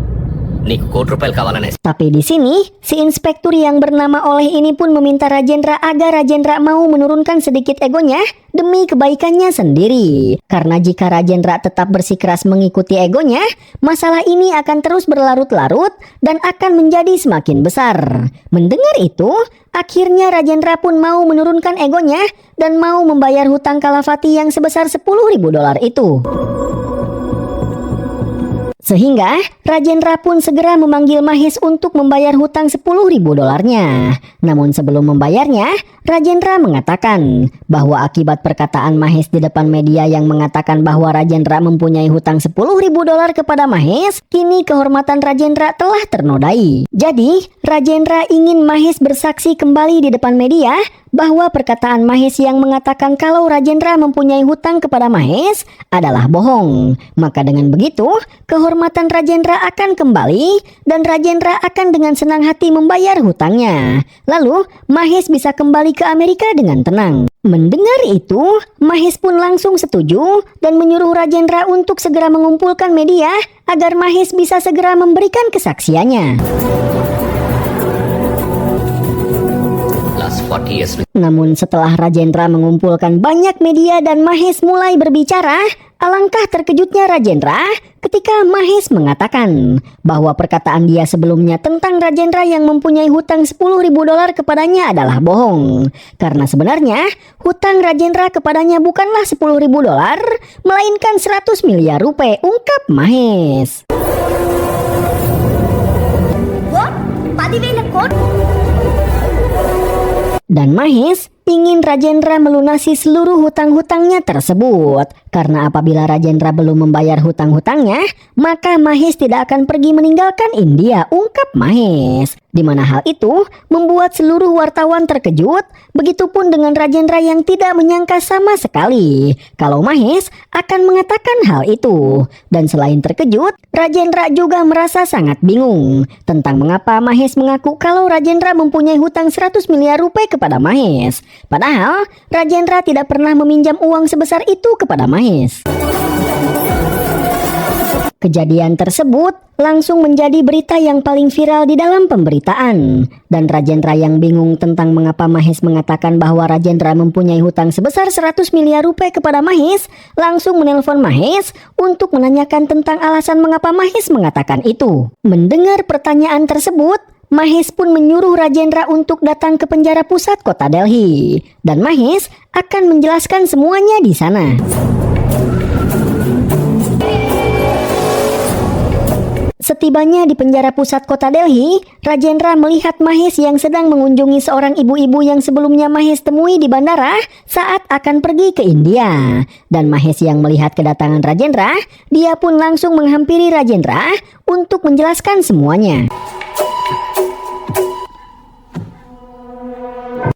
నీకు ₹1,00,000 కావాలనే. Tapi di sini, si inspektur yang bernama Oleh ini pun meminta Rajendra agar Rajendra mau menurunkan sedikit egonya demi kebaikannya sendiri. Karena jika Rajendra tetap bersikeras mengikuti egonya, masalah ini akan terus berlarut-larut dan akan menjadi semakin besar. Mendengar itu, akhirnya Rajendra pun mau menurunkan egonya dan mau membayar hutang Kalafati yang sebesar $10.000 itu. Sehingga Rajendra pun segera memanggil Mahes untuk membayar hutang $10.000-nya. Namun sebelum membayarnya, Rajendra mengatakan bahwa akibat perkataan Mahes di depan media yang mengatakan bahwa Rajendra mempunyai hutang $10.000 kepada Mahes, kini kehormatan Rajendra telah ternodai. Jadi, Rajendra ingin Mahes bersaksi kembali di depan media bahwa perkataan Mahes yang mengatakan kalau Rajendra mempunyai hutang kepada Mahes adalah bohong. Maka dengan begitu, kehormatan Rajendra akan kembali dan Rajendra akan dengan senang hati membayar hutangnya. Lalu, Mahes bisa kembali ke Amerika dengan tenang. Mendengar itu, Mahes pun langsung setuju dan menyuruh Rajendra untuk segera mengumpulkan media agar Mahes bisa segera memberikan kesaksiannya. Namun setelah Rajendra mengumpulkan banyak media dan Mahes mulai berbicara, alangkah terkejutnya Rajendra ketika Mahes mengatakan bahwa perkataan dia sebelumnya tentang Rajendra yang mempunyai hutang $10.000 kepadanya adalah bohong. Karena sebenarnya hutang Rajendra kepadanya bukanlah $10.000, melainkan 100 miliar rupiah, ungkap Mahes. Dan Mahes ingin Rajendra melunasi seluruh hutang-hutangnya tersebut. Karena apabila Rajendra belum membayar hutang-hutangnya, maka Mahes tidak akan pergi meninggalkan India, ungkap Mahes. Di mana hal itu membuat seluruh wartawan terkejut, begitupun dengan Rajendra yang tidak menyangka sama sekali kalau Mahes akan mengatakan hal itu. Dan selain terkejut, Rajendra juga merasa sangat bingung tentang mengapa Mahes mengaku kalau Rajendra mempunyai hutang 100 miliar rupiah kepada Mahes. Padahal Rajendra tidak pernah meminjam uang sebesar itu kepada Mahes. Kejadian tersebut langsung menjadi berita yang paling viral di dalam pemberitaan. Dan Rajendra yang bingung tentang mengapa Mahes mengatakan bahwa Rajendra mempunyai hutang sebesar 100 miliar rupiah kepada Mahes, langsung menelpon Mahes untuk menanyakan tentang alasan mengapa Mahes mengatakan itu. Mendengar pertanyaan tersebut, Mahes pun menyuruh Rajendra untuk datang ke penjara pusat kota Delhi. Dan Mahes akan menjelaskan semuanya di sana. Setibanya di penjara pusat kota Delhi, Rajendra melihat Mahes yang sedang mengunjungi seorang ibu-ibu yang sebelumnya Mahes temui di bandara saat akan pergi ke India. Dan Mahes yang melihat kedatangan Rajendra, dia pun langsung menghampiri Rajendra untuk menjelaskan semuanya.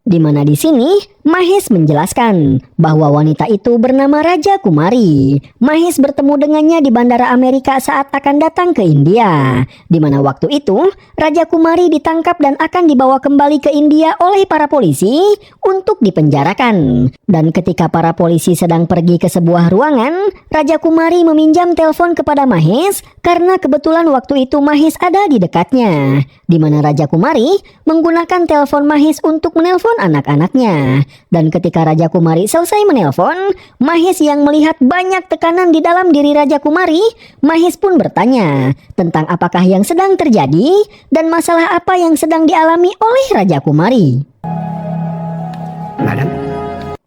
Di mana di sini Mahes menjelaskan bahwa wanita itu bernama Raja Kumari. Mahes bertemu dengannya di bandara Amerika saat akan datang ke India. Di mana waktu itu Raja Kumari ditangkap dan akan dibawa kembali ke India oleh para polisi untuk dipenjarakan. Dan ketika para polisi sedang pergi ke sebuah ruangan, Raja Kumari meminjam telepon kepada Mahes karena kebetulan waktu itu Mahes ada di dekatnya. Di mana Raja Kumari menggunakan telepon Mahes untuk menelpon anak-anaknya. Dan ketika Raja Kumari selesai menelpon, Mahes yang melihat banyak tekanan di dalam diri Raja Kumari, Mahes pun bertanya tentang apakah yang sedang terjadi dan masalah apa yang sedang dialami oleh Raja Kumari. Madam,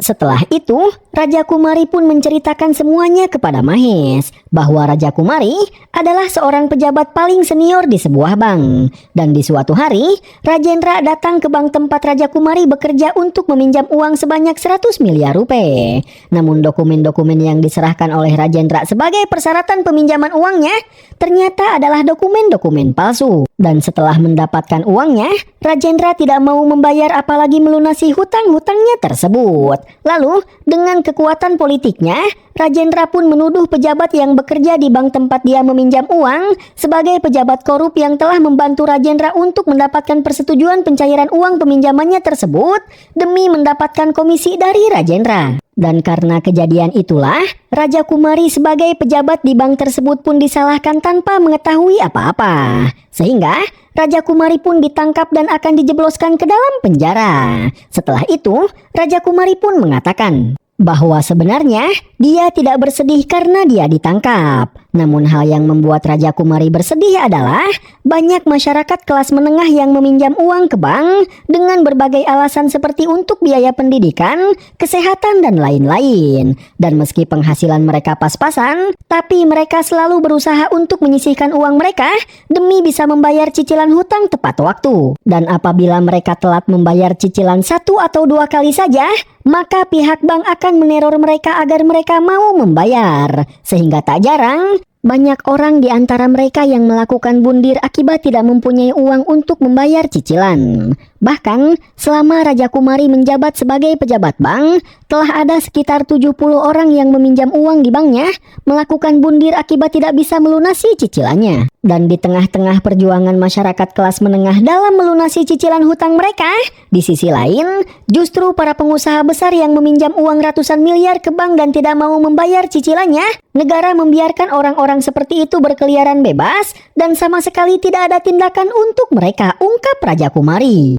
Setelah itu, Raja Kumari pun menceritakan semuanya kepada Mahes bahwa Raja Kumari adalah seorang pejabat paling senior di sebuah bank. Dan di suatu hari, Rajendra datang ke bank tempat Raja Kumari bekerja untuk meminjam uang sebanyak 100 miliar rupiah. Namun dokumen-dokumen yang diserahkan oleh Rajendra sebagai persyaratan peminjaman uangnya ternyata adalah dokumen-dokumen palsu. Dan setelah mendapatkan uangnya, Rajendra tidak mau membayar apalagi melunasi hutang-hutangnya tersebut. Lalu, dengan kekuatan politiknya, Rajendra pun menuduh pejabat yang bekerja di bank tempat dia meminjam uang sebagai pejabat korup yang telah membantu Rajendra untuk mendapatkan persetujuan pencairan uang peminjamannya tersebut demi mendapatkan komisi dari Rajendra. Dan karena kejadian itulah, Raja Kumari sebagai pejabat di bank tersebut pun disalahkan tanpa mengetahui apa-apa. Sehingga Raja Kumari pun ditangkap dan akan dijebloskan ke dalam penjara. Setelah itu, Raja Kumari pun mengatakan bahwa sebenarnya dia tidak bersedih karena dia ditangkap. Namun hal yang membuat Raja Kumari bersedih adalah banyak masyarakat kelas menengah yang meminjam uang ke bank dengan berbagai alasan seperti untuk biaya pendidikan, kesehatan, dan lain-lain. Dan meski penghasilan mereka pas-pasan, tapi mereka selalu berusaha untuk menyisihkan uang mereka demi bisa membayar cicilan hutang tepat waktu. Dan apabila mereka telat membayar cicilan 1 atau 2 kali saja, maka pihak bank akan meneror mereka agar mereka mau membayar. Sehingga tak jarang banyak orang di antara mereka yang melakukan bundir akibat tidak mempunyai uang untuk membayar cicilan. Bahkan selama Raja Kumari menjabat sebagai pejabat bank, telah ada sekitar 70 orang yang meminjam uang di banknya melakukan bundir akibat tidak bisa melunasi cicilannya. Dan di tengah-tengah perjuangan masyarakat kelas menengah dalam melunasi cicilan hutang mereka, di sisi lain justru para pengusaha besar yang meminjam uang ratusan miliar ke bank dan tidak mau membayar cicilannya, negara membiarkan orang-orang seperti itu berkeliaran bebas dan sama sekali tidak ada tindakan untuk mereka, ungkap Raja Kumari.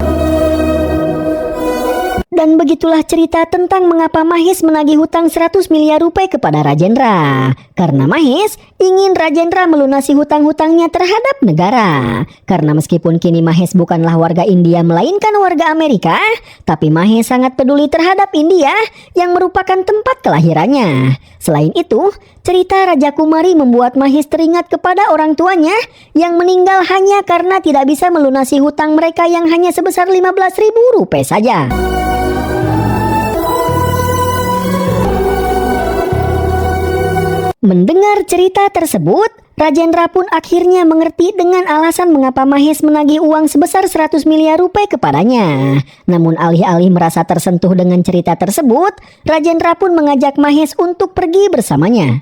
Dan begitulah cerita tentang mengapa Mahes menagih hutang 100 miliar rupiah kepada Rajendra. Karena Mahes ingin Rajendra melunasi hutang-hutangnya terhadap negara. Karena meskipun kini Mahes bukanlah warga India melainkan warga Amerika, tapi Mahes sangat peduli terhadap India yang merupakan tempat kelahirannya. Selain itu, cerita Raja Kumari membuat Mahes teringat kepada orang tuanya yang meninggal hanya karena tidak bisa melunasi hutang mereka yang hanya sebesar 15.000 rupiah saja. Mendengar cerita tersebut, Rajendra pun akhirnya mengerti dengan alasan mengapa Mahes menagih uang sebesar 100 miliar rupiah kepadanya. Namun alih-alih merasa tersentuh dengan cerita tersebut, Rajendra pun mengajak Mahes untuk pergi bersamanya.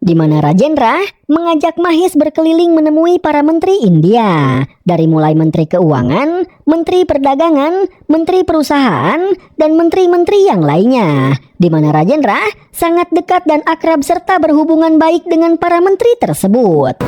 Di mana Rajendra mengajak Mahes berkeliling menemui para menteri India, dari mulai Menteri Keuangan, Menteri Perdagangan, Menteri Perusahaan, dan menteri-menteri yang lainnya, di mana Rajendra sangat dekat dan akrab serta berhubungan baik dengan para menteri tersebut.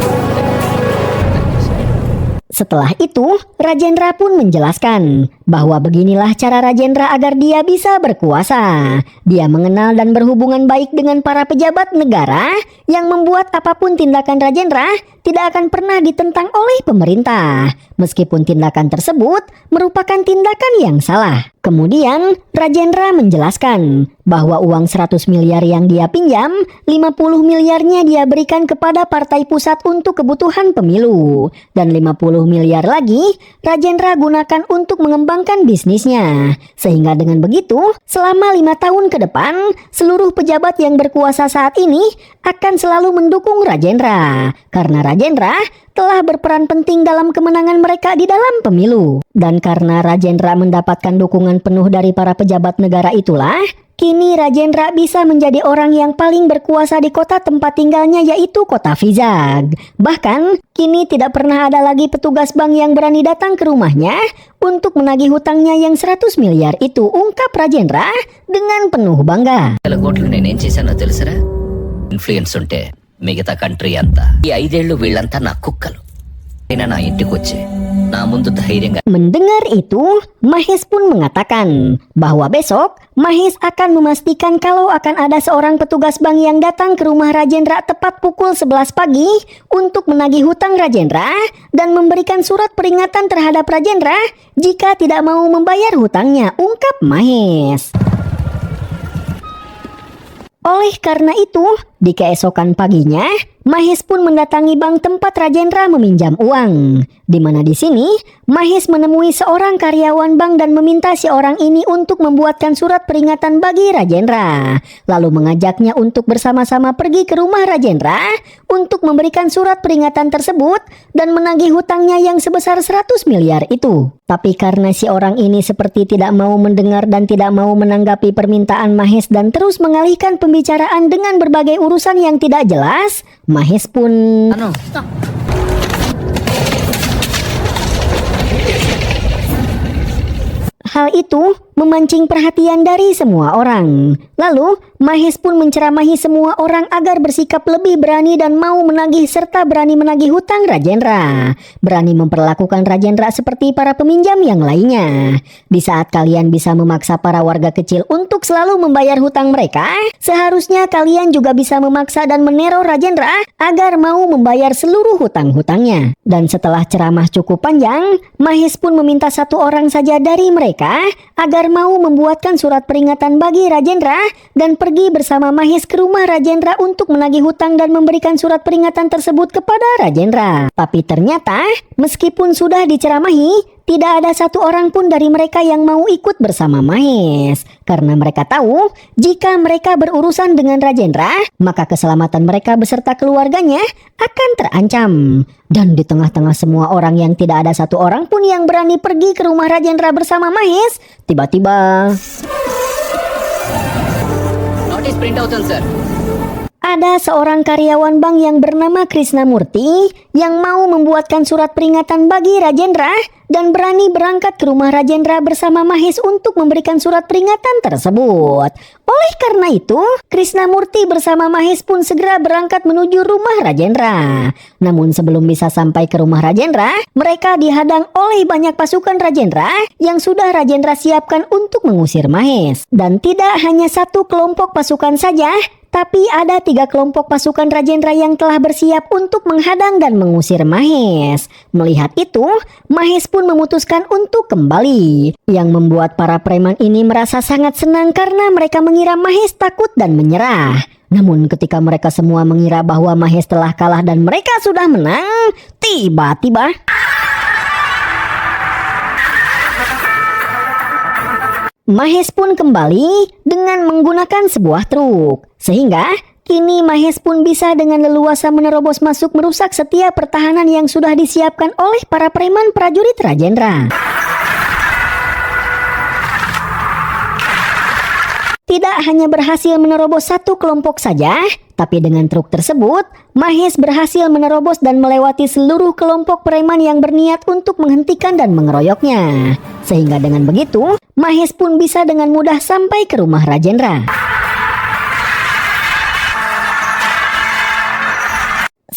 Setelah itu, Rajendra pun menjelaskan bahwa beginilah cara Rajendra agar dia bisa berkuasa. Dia mengenal dan berhubungan baik dengan para pejabat negara yang membuat apapun tindakan Rajendra tidak akan pernah ditentang oleh pemerintah, meskipun tindakan tersebut merupakan tindakan yang salah. Kemudian, Rajendra menjelaskan bahwa uang 100 miliar yang dia pinjam, 50 miliarnya dia berikan kepada partai pusat untuk kebutuhan pemilu. Dan 50 miliar lagi, Rajendra gunakan untuk mengembangkan bisnisnya. Sehingga dengan begitu, selama 5 tahun ke depan, seluruh pejabat yang berkuasa saat ini akan selalu mendukung Rajendra. Karena Rajendra telah berperan penting dalam kemenangan mereka di dalam pemilu. Dan karena Rajendra mendapatkan dukungan penuh dari para pejabat negara itulah, kini Rajendra bisa menjadi orang yang paling berkuasa di kota tempat tinggalnya, yaitu kota Vizag. Bahkan, kini tidak pernah ada lagi petugas bank yang berani datang ke rumahnya untuk menagih hutangnya yang 100 miliar itu, ungkap Rajendra dengan penuh bangga. వేల కోట్లు నేనేం చేశానో తెలుసరా? ఇన్ఫ్లుయెన్స్ ఉంటే మిగతా కంట్రీ అంతా ఈ 5 ఏళ్ళు వీళ్ళంతా నా కుక్కలు అయినా నా ఇంటికి వచ్చి నా ముందు ధైర్యంగా. Mendengar itu, Mahes pun mengatakan bahwa besok Mahes akan memastikan kalau akan ada seorang petugas bank yang datang ke rumah Rajendra tepat pukul 11 pagi untuk menagih hutang Rajendra dan memberikan surat peringatan terhadap Rajendra jika tidak mau membayar hutangnya, ungkap Mahes. Oleh karena itu, di keesokan paginya, Mahes pun mendatangi bank tempat Rajendra meminjam uang. Di mana di sini, Mahes menemui seorang karyawan bank dan meminta si orang ini untuk membuatkan surat peringatan bagi Rajendra. Lalu mengajaknya untuk bersama-sama pergi ke rumah Rajendra untuk memberikan surat peringatan tersebut dan menagih hutangnya yang sebesar 100 miliar itu. Tapi karena si orang ini seperti tidak mau mendengar dan tidak mau menanggapi permintaan Mahes dan terus mengalihkan pembicaraan dengan berbagai urusan yang tidak jelas, Mahes pun hal itu memancing perhatian dari semua orang. Lalu, Mahes pun menceramahi semua orang agar bersikap lebih berani dan mau menagih serta berani menagih hutang Rajendra. Berani memperlakukan Rajendra seperti para peminjam yang lainnya. Di saat kalian bisa memaksa para warga kecil untuk selalu membayar hutang mereka, seharusnya kalian juga bisa memaksa dan meneror Rajendra agar mau membayar seluruh hutang-hutangnya. Dan setelah ceramah cukup panjang, Mahes pun meminta satu orang saja dari mereka agar mau membuatkan surat peringatan bagi Rajendra dan pergi bersama Mahes ke rumah Rajendra untuk menagih hutang dan memberikan surat peringatan tersebut kepada Rajendra. Tapi ternyata meskipun sudah diceramahi, tidak ada satu orang pun dari mereka yang mau ikut bersama Mahes. Karena mereka tahu jika mereka berurusan dengan Rajendra, maka keselamatan mereka beserta keluarganya akan terancam. Dan di tengah-tengah semua orang yang tidak ada satu orang pun yang berani pergi ke rumah Rajendra bersama Mahes, tiba-tiba notice print అవుతుంది sir. ada seorang karyawan bank yang bernama Krishnamurti yang mau membuatkan surat peringatan bagi Rajendra dan berani berangkat ke rumah Rajendra bersama Mahes untuk memberikan surat peringatan tersebut. Oleh karena itu, Krishnamurti bersama Mahes pun segera berangkat menuju rumah Rajendra. Namun sebelum bisa sampai ke rumah Rajendra, mereka dihadang oleh banyak pasukan Rajendra yang sudah Rajendra siapkan untuk mengusir Mahes. Dan tidak hanya satu kelompok pasukan saja, tapi ada 3 kelompok pasukan Rajendra yang telah bersiap untuk menghadang dan mengusir Mahes. Melihat itu, Mahes pun memutuskan untuk kembali. Yang membuat para preman ini merasa sangat senang karena mereka mengira Mahes takut dan menyerah. Namun ketika mereka semua mengira bahwa Mahes telah kalah dan mereka sudah menang, tiba-tiba Mahes pun kembali dengan menggunakan sebuah truk. Sehingga kini Mahes pun bisa dengan leluasa menerobos masuk merusak setiap pertahanan yang sudah disiapkan oleh para preman prajurit Rajendra. Tidak hanya berhasil menerobos satu kelompok saja, tapi dengan truk tersebut, Mahes berhasil menerobos dan melewati seluruh kelompok preman yang berniat untuk menghentikan dan mengeroyoknya. Sehingga dengan begitu, Mahes pun bisa dengan mudah sampai ke rumah Rajendra.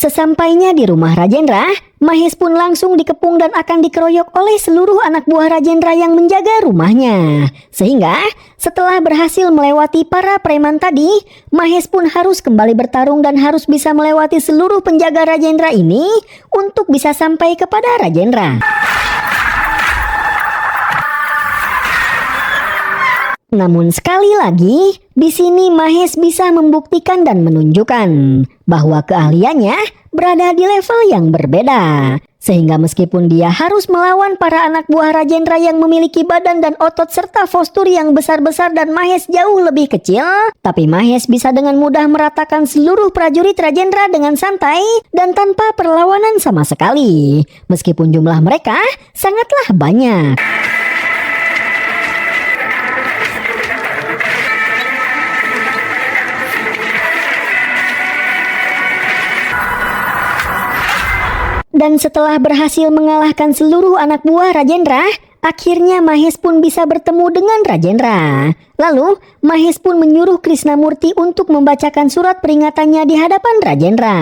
Sesampainya di rumah Rajendra, Mahes pun langsung dikepung dan akan dikeroyok oleh seluruh anak buah Rajendra yang menjaga rumahnya. Sehingga setelah berhasil melewati para preman tadi, Mahes pun harus kembali bertarung dan harus bisa melewati seluruh penjaga Rajendra ini untuk bisa sampai kepada Rajendra. Namun sekali lagi, di sini Mahes bisa membuktikan dan menunjukkan bahwa keahliannya berada di level yang berbeda. Sehingga meskipun dia harus melawan para anak buah Rajendra yang memiliki badan dan otot serta postur yang besar-besar dan Mahes jauh lebih kecil, tapi Mahes bisa dengan mudah meratakan seluruh prajurit Rajendra dengan santai dan tanpa perlawanan sama sekali. Meskipun jumlah mereka sangatlah banyak. Dan setelah berhasil mengalahkan seluruh anak buah Rajendra, akhirnya Mahes pun bisa bertemu dengan Rajendra. Lalu, Mahes pun menyuruh Krisnamurti untuk membacakan surat peringatannya di hadapan Rajendra.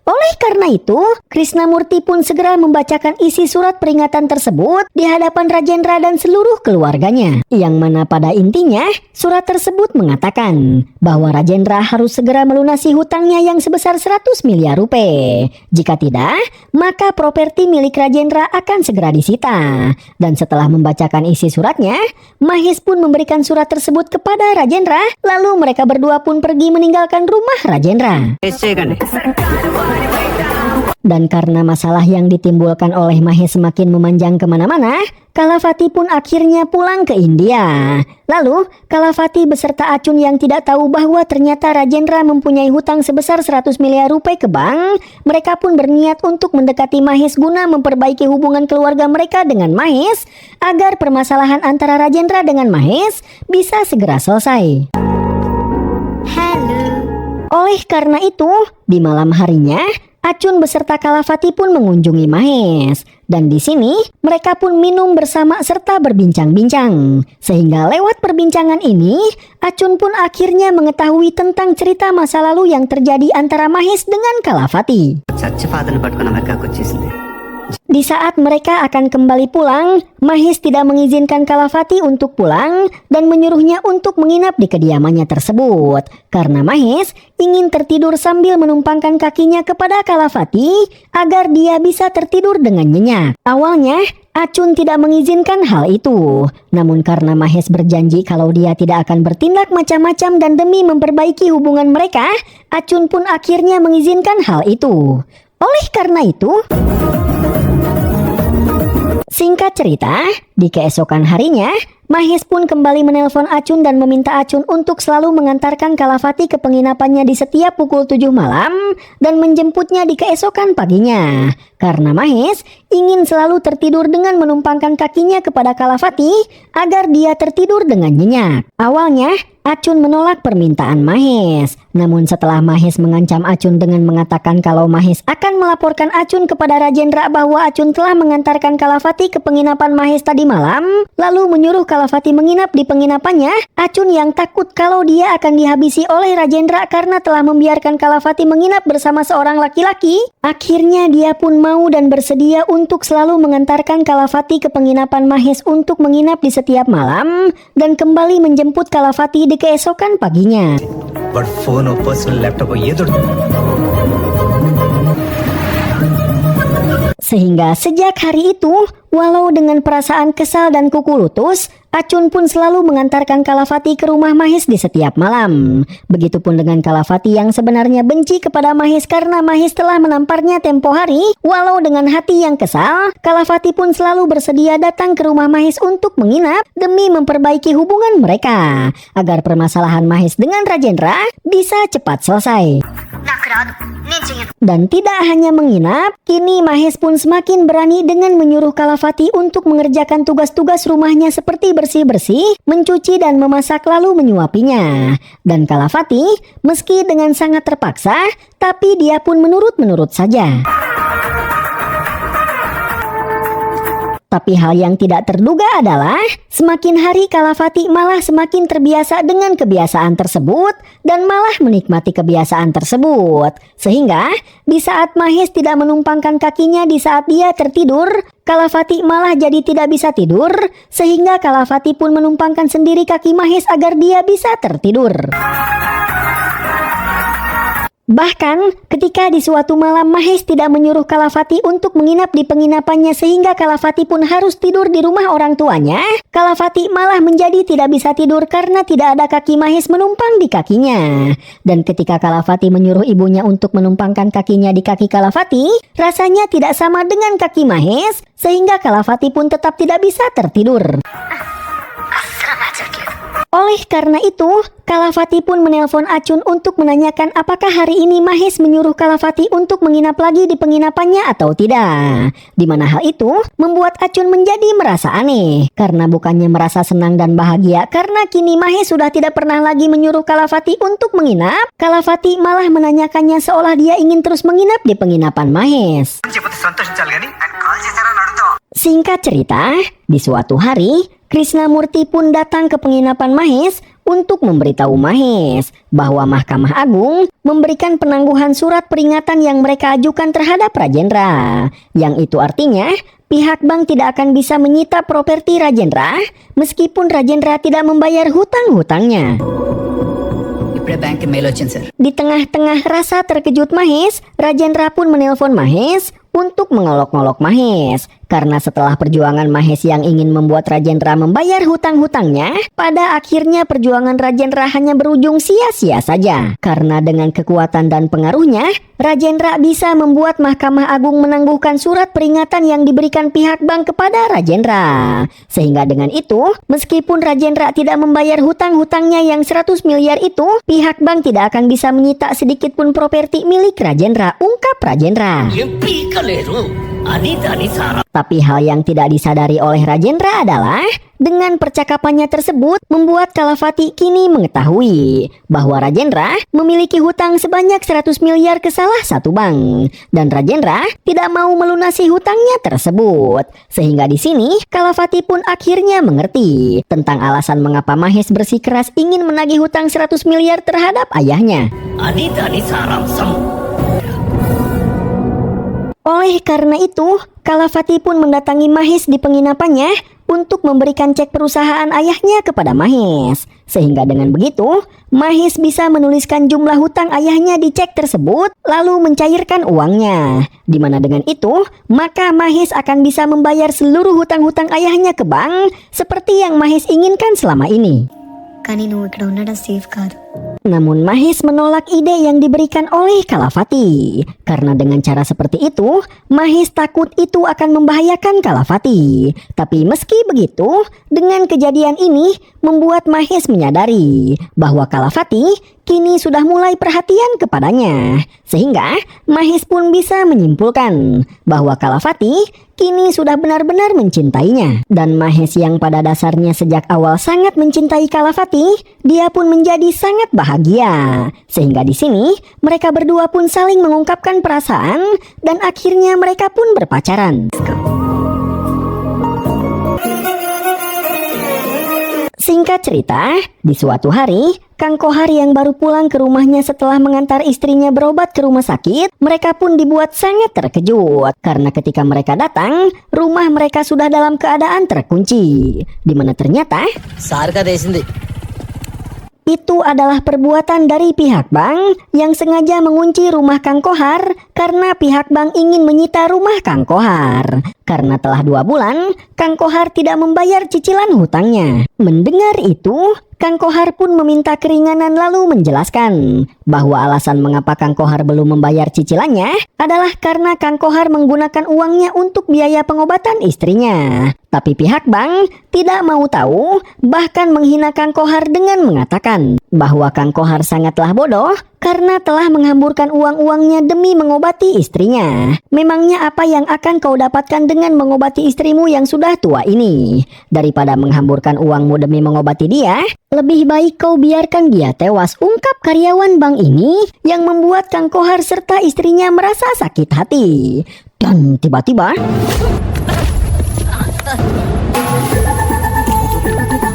Oleh karena itu, Krisnamurti pun segera membacakan isi surat peringatan tersebut di hadapan Rajendra dan seluruh keluarganya. Yang mana pada intinya, surat tersebut mengatakan bahwa Rajendra harus segera melunasi hutangnya yang sebesar 100 miliar rupiah. Jika tidak, maka properti milik Rajendra akan segera disita. Dan setelah membacakan isi suratnya, Mahes pun memberikan surat tersebut kepada Rajendra, lalu mereka berdua pun pergi meninggalkan rumah Rajendra. Dan karena masalah yang ditimbulkan oleh Mahes semakin memanjang kemana-mana, Kalavati pun akhirnya pulang ke India. Lalu, Kalavati beserta Acun yang tidak tahu bahwa ternyata Rajendra mempunyai hutang sebesar 100 miliar rupiah ke bank, mereka pun berniat untuk mendekati Mahes guna memperbaiki hubungan keluarga mereka dengan Mahes, agar permasalahan antara Rajendra dengan Mahes bisa segera selesai. Oleh karena itu, di malam harinya, Acun beserta Kalavati pun mengunjungi Mahes. Dan di sini, mereka pun minum bersama serta berbincang-bincang. Sehingga lewat perbincangan ini, Acun pun akhirnya mengetahui tentang cerita masa lalu yang terjadi antara Mahes dengan Kalavati. Di saat mereka akan kembali pulang, Mahes tidak mengizinkan Kalavati untuk pulang dan menyuruhnya untuk menginap di kediamannya tersebut. Karena Mahes ingin tertidur sambil menumpangkan kakinya kepada Kalavati agar dia bisa tertidur dengan nyenyak. Awalnya, Acun tidak mengizinkan hal itu. Namun karena Mahes berjanji kalau dia tidak akan bertindak macam-macam dan demi memperbaiki hubungan mereka, Acun pun akhirnya mengizinkan hal itu. Oleh karena itu, singkat cerita, di keesokan harinya, Mahes pun kembali menelpon Acun dan meminta Acun untuk selalu mengantarkan Kalavati ke penginapannya di setiap pukul 7 malam dan menjemputnya di keesokan paginya. Karena Mahes ingin selalu tertidur dengan menumpangkan kakinya kepada Kalavati agar dia tertidur dengan nyenyak. Awalnya, Acun menolak permintaan Mahes. Namun setelah Mahes mengancam Acun dengan mengatakan kalau Mahes akan melaporkan Acun kepada Rajendra bahwa Acun telah mengantarkan Kalavati ke penginapan Mahes tadi malam, lalu menyuruh Kalavati menginap di penginapannya, Acun yang takut kalau dia akan dihabisi oleh Rajendra karena telah membiarkan Kalavati menginap bersama seorang laki-laki, akhirnya dia pun mau dan bersedia untuk selalu mengantarkan Kalavati ke penginapan Mahes untuk menginap di setiap malam dan kembali menjemput Kalavati di keesokan paginya. Sehingga sejak hari itu, walau dengan perasaan kesal dan kuku lutus, Acun pun selalu mengantarkan Kalafati ke rumah Mahes di setiap malam. Begitupun dengan Kalafati yang sebenarnya benci kepada Mahes karena Mahes telah menamparnya tempo hari. Walau dengan hati yang kesal, Kalafati pun selalu bersedia datang ke rumah Mahes untuk menginap demi memperbaiki hubungan mereka, agar permasalahan Mahes dengan Rajendra bisa cepat selesai. Dan tidak hanya menginap, kini Mahes pun semakin berani dengan menyuruh Kalafati untuk mengerjakan tugas-tugas rumahnya seperti bersih-bersih, mencuci dan memasak lalu menyuapinya. Dan Kalafati, meski dengan sangat terpaksa, tapi dia pun menurut-menurut saja. Tapi hal yang tidak terduga adalah semakin hari Kalafati malah semakin terbiasa dengan kebiasaan tersebut dan malah menikmati kebiasaan tersebut. Sehingga di saat Mahes tidak menumpangkan kakinya di saat dia tertidur, Kalafati malah jadi tidak bisa tidur, sehingga Kalafati pun menumpangkan sendiri kaki Mahes agar dia bisa tertidur. Bahkan ketika di suatu malam Mahes tidak menyuruh Kalafati untuk menginap di penginapannya sehingga Kalafati pun harus tidur di rumah orang tuanya, Kalafati malah menjadi tidak bisa tidur karena tidak ada kaki Mahes menumpang di kakinya. Dan ketika Kalafati menyuruh ibunya untuk menumpangkan kakinya di kaki Kalafati, rasanya tidak sama dengan kaki Mahes sehingga Kalafati pun tetap tidak bisa tertidur. Oleh karena itu, Kalafati pun menelpon Acun untuk menanyakan apakah hari ini Mahes menyuruh Kalafati untuk menginap lagi di penginapannya atau tidak. Di mana hal itu membuat Acun menjadi merasa aneh, karena bukannya merasa senang dan bahagia karena kini Mahes sudah tidak pernah lagi menyuruh Kalafati untuk menginap, Kalafati malah menanyakannya seolah dia ingin terus menginap di penginapan Mahes. Singkat cerita, di suatu hari, Krishnamurti pun datang ke penginapan Mahes untuk memberitahu Mahes bahwa Mahkamah Agung memberikan penangguhan surat peringatan yang mereka ajukan terhadap Rajendra. Yang itu artinya pihak bank tidak akan bisa menyita properti Rajendra meskipun Rajendra tidak membayar hutang-hutangnya. Di tengah-tengah rasa terkejut Mahes, Rajendra pun menelpon Mahes untuk mengolok-ngolok Mahes. Karena setelah perjuangan Mahes yang ingin membuat Rajendra membayar hutang-hutangnya, pada akhirnya perjuangan Rajendra hanya berujung sia-sia saja. Karena dengan kekuatan dan pengaruhnya, Rajendra bisa membuat Mahkamah Agung menangguhkan surat peringatan yang diberikan pihak bank kepada Rajendra. Sehingga dengan itu, meskipun Rajendra tidak membayar hutang-hutangnya yang 100 miliar itu, pihak bank tidak akan bisa menyita sedikit pun properti milik Rajendra, ungkap Rajendra. Tapi hal yang tidak disadari oleh Rajendra adalah dengan percakapannya tersebut membuat Kalafati kini mengetahui bahwa Rajendra memiliki hutang sebanyak 100 miliar ke salah satu bank dan Rajendra tidak mau melunasi hutangnya tersebut. Sehingga di sini Kalafati pun akhirnya mengerti tentang alasan mengapa Mahes bersikeras ingin menagih hutang 100 miliar terhadap ayahnya. Oleh karena itu, Kalafati pun mendatangi Mahes di penginapannya untuk memberikan cek perusahaan ayahnya kepada Mahes. Sehingga dengan begitu, Mahes bisa menuliskan jumlah hutang ayahnya di cek tersebut lalu mencairkan uangnya. Dimana dengan itu, maka Mahes akan bisa membayar seluruh hutang-hutang ayahnya ke bank seperti yang Mahes inginkan selama ini. కానీ నువ్వు ఇక్కడ ఉండడం సేఫ్ కాదు. Namun Mahes menolak ide yang diberikan oleh Kalafati. Karena dengan cara seperti itu, Mahes takut itu akan membahayakan Kalafati. Tapi meski begitu, dengan kejadian ini membuat Mahes menyadari bahwa Kalafati kini sudah mulai perhatian kepadanya. Sehingga Mahes pun bisa menyimpulkan bahwa Kalafati kini sudah benar-benar mencintainya. Dan Mahes yang pada dasarnya sejak awal sangat mencintai Kalafati, dia pun menjadi sangat bahagia. Sehingga di sini mereka berdua pun saling mengungkapkan perasaan dan akhirnya mereka pun berpacaran. Singkat cerita, di suatu hari, Kang Kohar yang baru pulang ke rumahnya setelah mengantar istrinya berobat ke rumah sakit, mereka pun dibuat sangat terkejut. Karena ketika mereka datang, rumah mereka sudah dalam keadaan terkunci. Di mana ternyata itu adalah perbuatan dari pihak bank yang sengaja mengunci rumah Kang Kohar karena pihak bank ingin menyita rumah Kang Kohar. karena telah 2 bulan Kang Kohar tidak membayar cicilan hutangnya. Mendengar itu, Kang Kohar pun meminta keringanan lalu menjelaskan bahwa alasan mengapa Kang Kohar belum membayar cicilannya adalah karena Kang Kohar menggunakan uangnya untuk biaya pengobatan istrinya. Tapi pihak bank tidak mau tahu, bahkan menghina Kang Kohar dengan mengatakan bahwa Kang Kohar sangatlah bodoh karena telah menghamburkan uang-uangnya demi mengobati istrinya. Memangnya apa yang akan kau dapatkan dengan mengobati istrimu yang sudah tua ini? Daripada menghamburkan uangmu demi mengobati dia, lebih baik kau biarkan dia tewas, ungkap karyawan bank ini yang membuat Kang Kohar serta istrinya merasa sakit hati. Dan tiba-tiba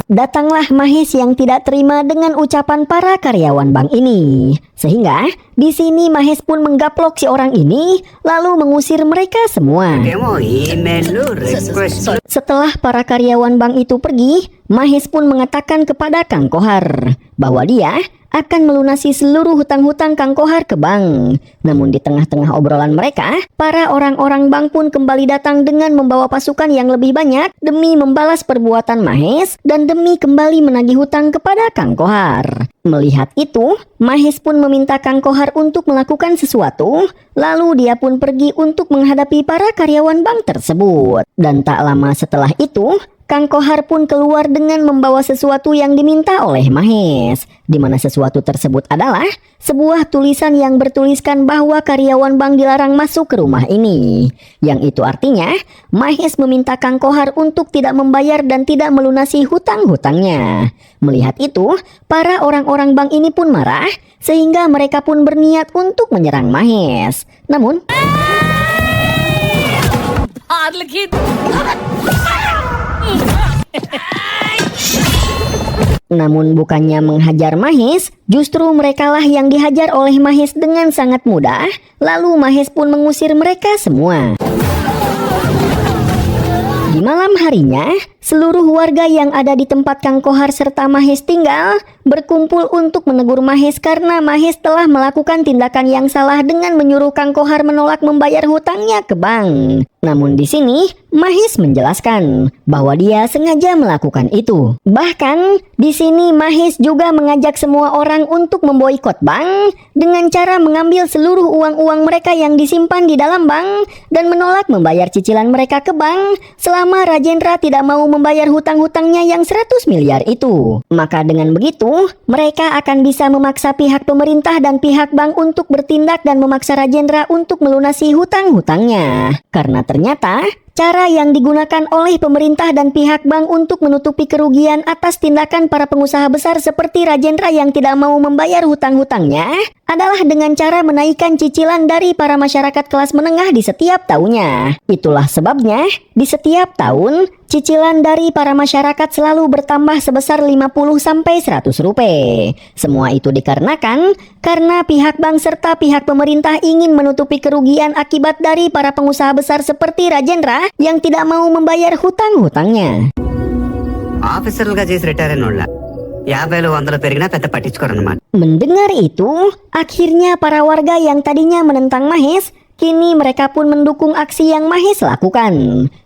datanglah Mahes yang tidak terima dengan ucapan para karyawan bank ini. Sehingga di sini Mahes pun menggaplok si orang ini lalu mengusir mereka semua. ఏమో email request Setelah para karyawan bank itu pergi, Mahes pun mengatakan kepada Kang Kohar bahwa dia akan melunasi seluruh hutang-hutang Kang Kohar ke bank. Namun di tengah-tengah obrolan mereka, para orang-orang bank pun kembali datang dengan membawa pasukan yang lebih banyak demi membalas perbuatan Mahes dan demi kembali menagih hutang kepada Kang Kohar. Melihat itu, Mahes pun meminta Kang Kohar untuk melakukan sesuatu, lalu dia pun pergi untuk menghadapi para karyawan bank tersebut. Dan tak lama setelah itu, Kang Kohar pun keluar dengan membawa sesuatu yang diminta oleh Mahes, di mana sesuatu tersebut adalah sebuah tulisan yang bertuliskan bahwa karyawan bank dilarang masuk ke rumah ini. Yang itu artinya, Mahes meminta Kang Kohar untuk tidak membayar dan tidak melunasi hutang-hutangnya. Melihat itu, para orang-orang bank ini pun marah, sehingga mereka pun berniat untuk menyerang Mahes. Namun bukannya menghajar Mahes, justru merekalah yang dihajar oleh Mahes dengan sangat mudah. Lalu Mahes pun mengusir mereka semua. Di malam harinya, seluruh warga yang ada di tempat Kang Kohar serta Mahes tinggal berkumpul untuk menegur Mahes karena Mahes telah melakukan tindakan yang salah dengan menyuruh Kang Kohar menolak membayar hutangnya ke bank. Namun di sini Mahes menjelaskan bahwa dia sengaja melakukan itu. Bahkan di sini Mahes juga mengajak semua orang untuk memboikot bank dengan cara mengambil seluruh uang-uang mereka yang disimpan di dalam bank dan menolak membayar cicilan mereka ke bank selama Rajendra tidak mau membayar hutang-hutangnya yang 100 miliar itu. Maka dengan begitu, mereka akan bisa memaksa pihak pemerintah dan pihak bank untuk bertindak dan memaksa Rajendra untuk melunasi hutang-hutangnya. Karena ternyata cara yang digunakan oleh pemerintah dan pihak bank untuk menutupi kerugian atas tindakan para pengusaha besar seperti Rajendra yang tidak mau membayar hutang-hutangnya adalah dengan cara menaikkan cicilan dari para masyarakat kelas menengah di setiap tahunnya. Itulah sebabnya di setiap tahun cicilan dari para masyarakat selalu bertambah sebesar 50-100 rupiah. Semua itu dikarenakan karena pihak bank serta pihak pemerintah ingin menutupi kerugian akibat dari para pengusaha besar seperti Rajendra yang tidak mau membayar hutang-hutangnya. ఆఫీసర్లుగా చేసి రిటైర్ అయిన వాళ్ళ 50 100 పెరిగినా పెద్ద పట్టించుకోరన్నమాట. Mendengar itu, akhirnya para warga yang tadinya menentang Mahes, kini mereka pun mendukung aksi yang Mahes lakukan.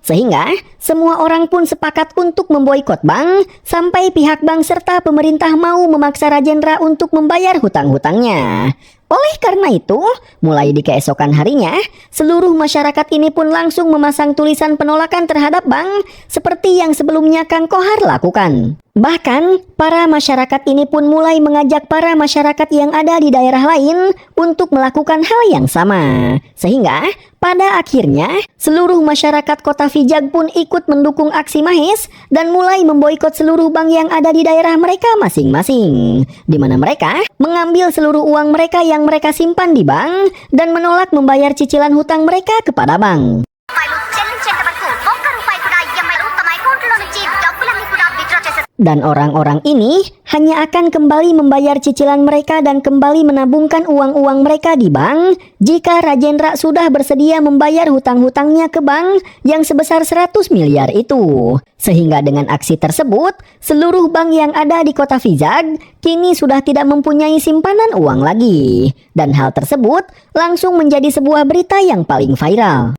Sehingga semua orang pun sepakat untuk memboikot bank sampai pihak bank serta pemerintah mau memaksa Rajendra untuk membayar hutang-hutangnya. Oleh karena itu, mulai di keesokan harinya, seluruh masyarakat ini pun langsung memasang tulisan penolakan terhadap bank seperti yang sebelumnya Kang Kohar lakukan. Bahkan, para masyarakat ini pun mulai mengajak para masyarakat yang ada di daerah lain untuk melakukan hal yang sama. Sehingga, pada akhirnya, seluruh masyarakat kota Vijag pun ikut mendukung aksi Mahes dan mulai memboikot seluruh bank yang ada di daerah mereka masing-masing. Di mana mereka mengambil seluruh uang mereka yang mereka simpan di bank dan menolak membayar cicilan hutang mereka kepada bank. Dan orang-orang ini hanya akan kembali membayar cicilan mereka dan kembali menabungkan uang-uang mereka di bank jika Rajendra sudah bersedia membayar hutang-hutangnya ke bank yang sebesar 100 miliar itu. Sehingga dengan aksi tersebut, seluruh bank yang ada di kota Vizag kini sudah tidak mempunyai simpanan uang lagi. Dan hal tersebut langsung menjadi sebuah berita yang paling viral.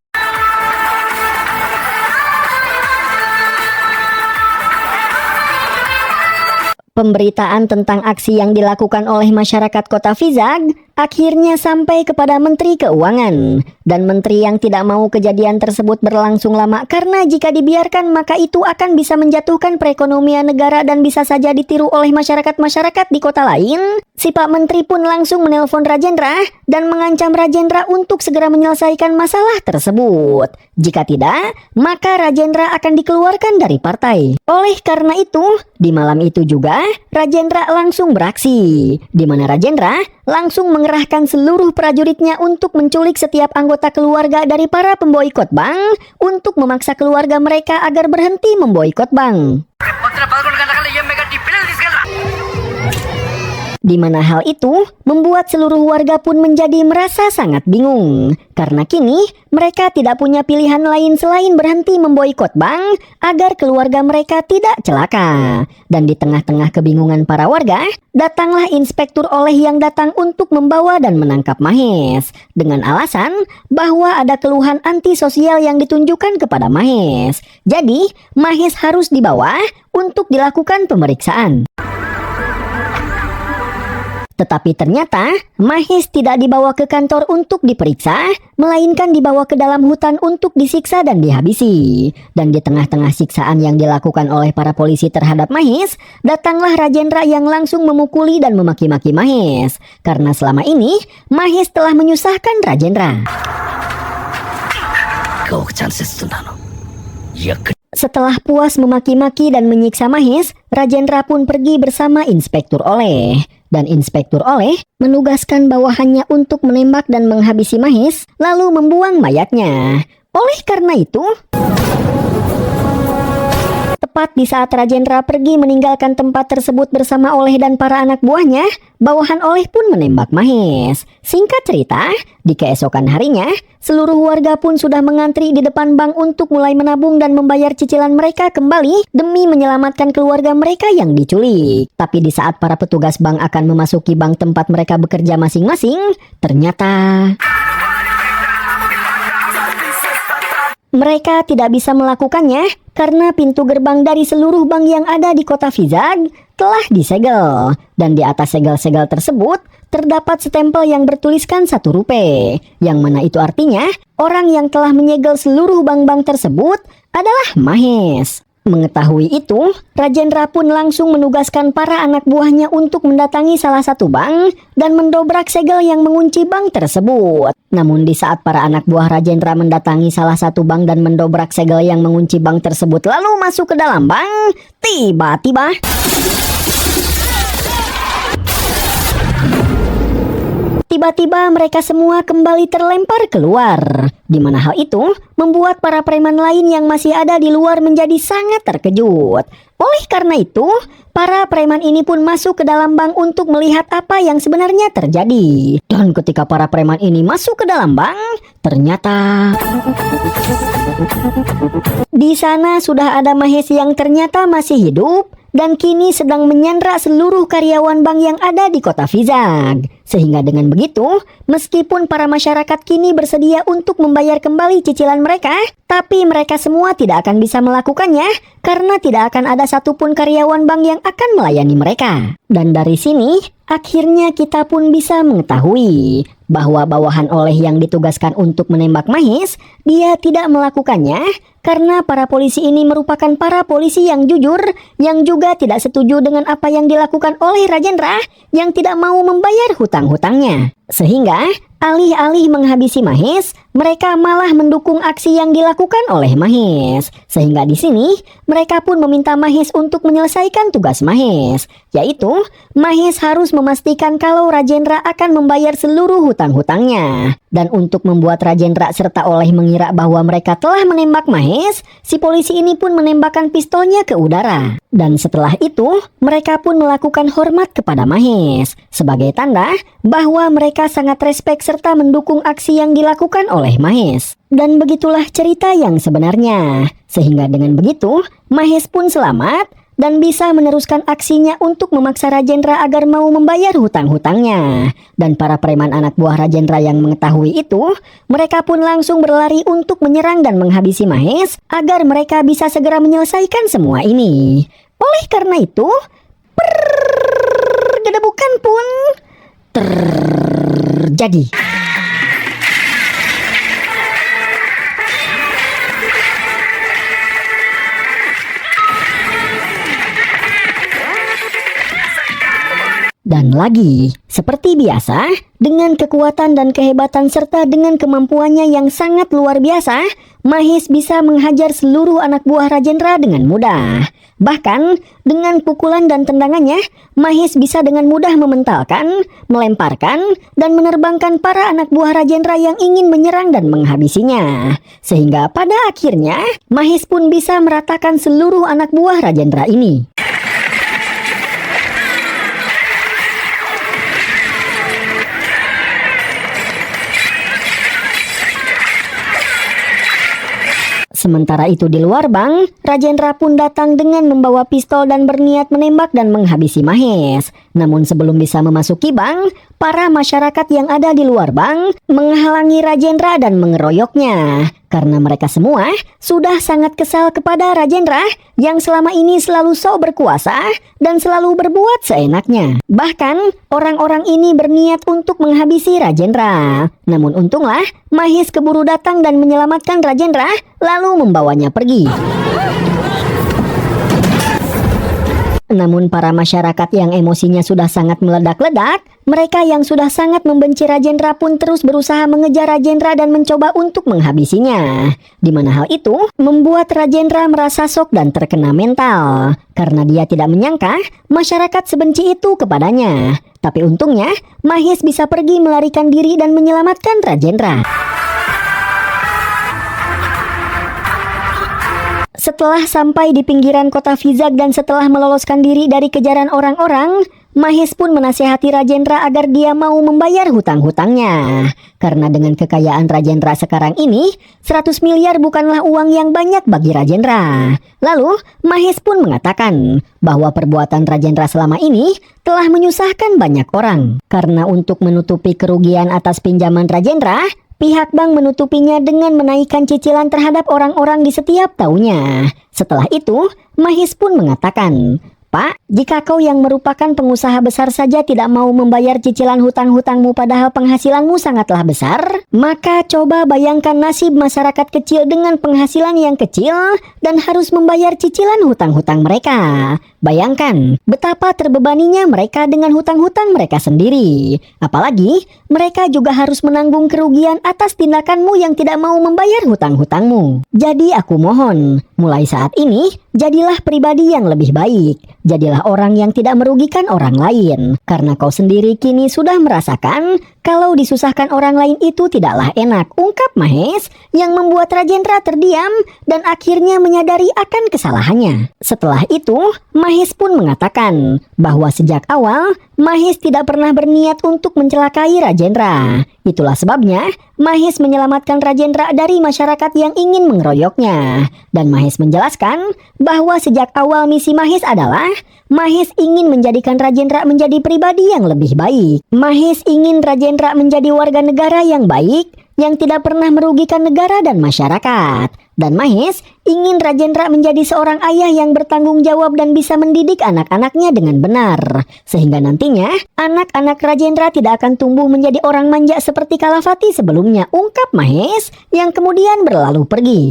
Pemberitaan tentang aksi yang dilakukan oleh masyarakat kota Vizag akhirnya sampai kepada Menteri Keuangan. Dan menteri yang tidak mau kejadian tersebut berlangsung lama karena jika dibiarkan maka itu akan bisa menjatuhkan perekonomian negara dan bisa saja ditiru oleh masyarakat-masyarakat di kota lain. Si Pak Menteri pun langsung menelpon Rajendra dan mengancam Rajendra untuk segera menyelesaikan masalah tersebut. Jika tidak, maka Rajendra akan dikeluarkan dari partai. Oleh karena itu, di malam itu juga Rajendra langsung beraksi, di mana Rajendra langsung mengerahkan seluruh prajuritnya untuk menculik setiap anggota keluarga dari para pemboikot bank untuk memaksa keluarga mereka agar berhenti memboikot bank. Di mana hal itu membuat seluruh warga pun menjadi merasa sangat bingung. Karena kini mereka tidak punya pilihan lain selain berhenti memboikot bank agar keluarga mereka tidak celaka. Dan di tengah-tengah kebingungan para warga, datanglah Inspektur Oleh yang datang untuk membawa dan menangkap Mahes. Dengan alasan bahwa ada keluhan antisosial yang ditunjukkan kepada Mahes. Jadi, Mahes harus dibawa untuk dilakukan pemeriksaan. Tetapi ternyata Mahes tidak dibawa ke kantor untuk diperiksa, melainkan dibawa ke dalam hutan untuk disiksa dan dihabisi. Dan di tengah-tengah siksaan yang dilakukan oleh para polisi terhadap Mahes, datanglah Rajendra yang langsung memukuli dan memaki-maki Mahes. Karena selama ini Mahes telah menyusahkan Rajendra. Setelah puas memaki-maki dan menyiksa Mahes, Rajendra pun pergi bersama Inspektur Oleh. Dan Inspektur Oleh menugaskan bawahannya untuk menembak dan menghabisi Mahes, lalu membuang mayatnya. Oleh karena itu, tepat di saat Rajendra pergi meninggalkan tempat tersebut bersama Oleh dan para anak buahnya, bawahan Oleh pun menembak Mahes. Singkat cerita, di keesokan harinya, seluruh warga pun sudah mengantri di depan bank untuk mulai menabung dan membayar cicilan mereka kembali demi menyelamatkan keluarga mereka yang diculik. Tapi di saat para petugas bank akan memasuki bank tempat mereka bekerja masing-masing, ternyata mereka tidak bisa melakukannya karena pintu gerbang dari seluruh bank yang ada di kota Vizag telah disegel. Dan di atas segel-segel tersebut terdapat stempel yang bertuliskan 1 rupiah, yang mana itu artinya orang yang telah menyegel seluruh bank-bank tersebut adalah Mahes. Mengetahui itu, Rajendra pun langsung menugaskan para anak buahnya untuk mendatangi salah satu bank dan mendobrak segel yang mengunci bank tersebut. Namun di saat para anak buah Rajendra mendatangi salah satu bank dan mendobrak segel yang mengunci bank tersebut lalu masuk ke dalam bank, Tiba-tiba mereka semua kembali terlempar keluar, di mana hal itu membuat para preman lain yang masih ada di luar menjadi sangat terkejut. Oleh karena itu, para preman ini pun masuk ke dalam bank untuk melihat apa yang sebenarnya terjadi. Dan ketika para preman ini masuk ke dalam bank, ternyata di sana sudah ada Mahes yang ternyata masih hidup dan kini sedang menyandra seluruh karyawan bank yang ada di kota Vizag. Sehingga dengan begitu, meskipun para masyarakat kini bersedia untuk membayar kembali cicilan mereka, tapi mereka semua tidak akan bisa melakukannya karena tidak akan ada satupun karyawan bank yang akan melayani mereka. Dan dari sini, akhirnya kita pun bisa mengetahui bahwa bawahan Oleh yang ditugaskan untuk menembak Mahes, dia tidak melakukannya karena para polisi ini merupakan para polisi yang jujur, yang juga tidak setuju dengan apa yang dilakukan oleh Rajendra yang tidak mau membayar hutang-hutangnya. Sehingga alih-alih menghabisi Mahes, mereka malah mendukung aksi yang dilakukan oleh Mahes. Sehingga di sini mereka pun meminta Mahes untuk menyelesaikan tugas Mahes, yaitu Mahes harus memastikan kalau Rajendra akan membayar seluruh hutang-hutangnya. Dan untuk membuat Rajendra serta Oleh mengira bahwa mereka telah menembak Mahes, si polisi ini pun menembakkan pistolnya ke udara. Dan setelah itu, mereka pun melakukan hormat kepada Mahes sebagai tanda bahwa mereka sangat respek serta mendukung aksi yang dilakukan oleh Mahes. Dan begitulah cerita yang sebenarnya. Sehingga dengan begitu, Mahes pun selamat dan bisa meneruskan aksinya untuk memaksa Rajendra agar mau membayar hutang-hutangnya. Dan para preman anak buah Rajendra yang mengetahui itu, mereka pun langsung berlari untuk menyerang dan menghabisi Mahes agar mereka bisa segera menyelesaikan semua ini. Oleh karena itu, Gedebukan pun terjadi. Dan lagi, seperti biasa, dengan kekuatan dan kehebatan serta dengan kemampuannya yang sangat luar biasa, Mahes bisa menghajar seluruh anak buah Rajendra dengan mudah. Bahkan, dengan pukulan dan tendangannya, Mahes bisa dengan mudah mementalkan, melemparkan, dan menerbangkan para anak buah Rajendra yang ingin menyerang dan menghabisinya. Sehingga pada akhirnya, Mahes pun bisa meratakan seluruh anak buah Rajendra ini. Sementara itu di luar bank, Rajendra pun datang dengan membawa pistol dan berniat menembak dan menghabisi Mahes. Namun sebelum bisa memasuki bank, para masyarakat yang ada di luar bank menghalangi Rajendra dan mengeroyoknya. Karena mereka semua sudah sangat kesal kepada Rajendra yang selama ini selalu sok berkuasa dan selalu berbuat seenaknya. Bahkan orang-orang ini berniat untuk menghabisi Rajendra. Namun untunglah Mahes keburu datang dan menyelamatkan Rajendra lalu membawanya pergi. Namun para masyarakat yang emosinya sudah sangat meledak-ledak, mereka yang sudah sangat membenci Rajendra pun terus berusaha mengejar Rajendra dan mencoba untuk menghabisinya. Di mana hal itu membuat Rajendra merasa shock dan terkena mental, karena dia tidak menyangka masyarakat sebenci itu kepadanya. Tapi untungnya Mahes bisa pergi melarikan diri dan menyelamatkan Rajendra. Setelah sampai di pinggiran kota Vizag dan setelah meloloskan diri dari kejaran orang-orang, Mahes pun menasihati Rajendra agar dia mau membayar hutang-hutangnya. Karena dengan kekayaan Rajendra sekarang ini, 100 miliar bukanlah uang yang banyak bagi Rajendra. Lalu, Mahes pun mengatakan bahwa perbuatan Rajendra selama ini telah menyusahkan banyak orang. Karena untuk menutupi kerugian atas pinjaman Rajendra, pihak bank menutupinya dengan menaikkan cicilan terhadap orang-orang di setiap tahunnya. Setelah itu, Mahes pun mengatakan, "Pak, jika kau yang merupakan pengusaha besar saja tidak mau membayar cicilan hutang-hutangmu padahal penghasilanmu sangatlah besar, maka coba bayangkan nasib masyarakat kecil dengan penghasilan yang kecil dan harus membayar cicilan hutang-hutang mereka. Bayangkan betapa terbebaninya mereka dengan hutang-hutang mereka sendiri. Apalagi mereka juga harus menanggung kerugian atas tindakanmu yang tidak mau membayar hutang-hutangmu. Jadi aku mohon, mulai saat ini jadilah pribadi yang lebih baik. Jadilah orang yang tidak merugikan orang lain. Karena kau sendiri kini sudah merasakan kalau disusahkan orang lain itu tidaklah enak," ungkap Mahes yang membuat Rajendra terdiam dan akhirnya menyadari akan kesalahannya. Setelah itu, Mahes pun mengatakan bahwa sejak awal Mahes tidak pernah berniat untuk mencelakai Rajendra. Itulah sebabnya Mahes menyelamatkan Rajendra dari masyarakat yang ingin mengeroyoknya. Dan Mahes menjelaskan bahwa sejak awal misi Mahes adalah Mahes ingin menjadikan Rajendra menjadi pribadi yang lebih baik. Mahes ingin Rajendra menjadi warga negara yang baik, yang tidak pernah merugikan negara dan masyarakat. Dan Mahes ingin Rajendra menjadi seorang ayah yang bertanggung jawab dan bisa mendidik anak-anaknya dengan benar. Sehingga nantinya anak-anak Rajendra tidak akan tumbuh menjadi orang manja seperti Kalafati sebelumnya, ungkap Mahes yang kemudian berlalu pergi.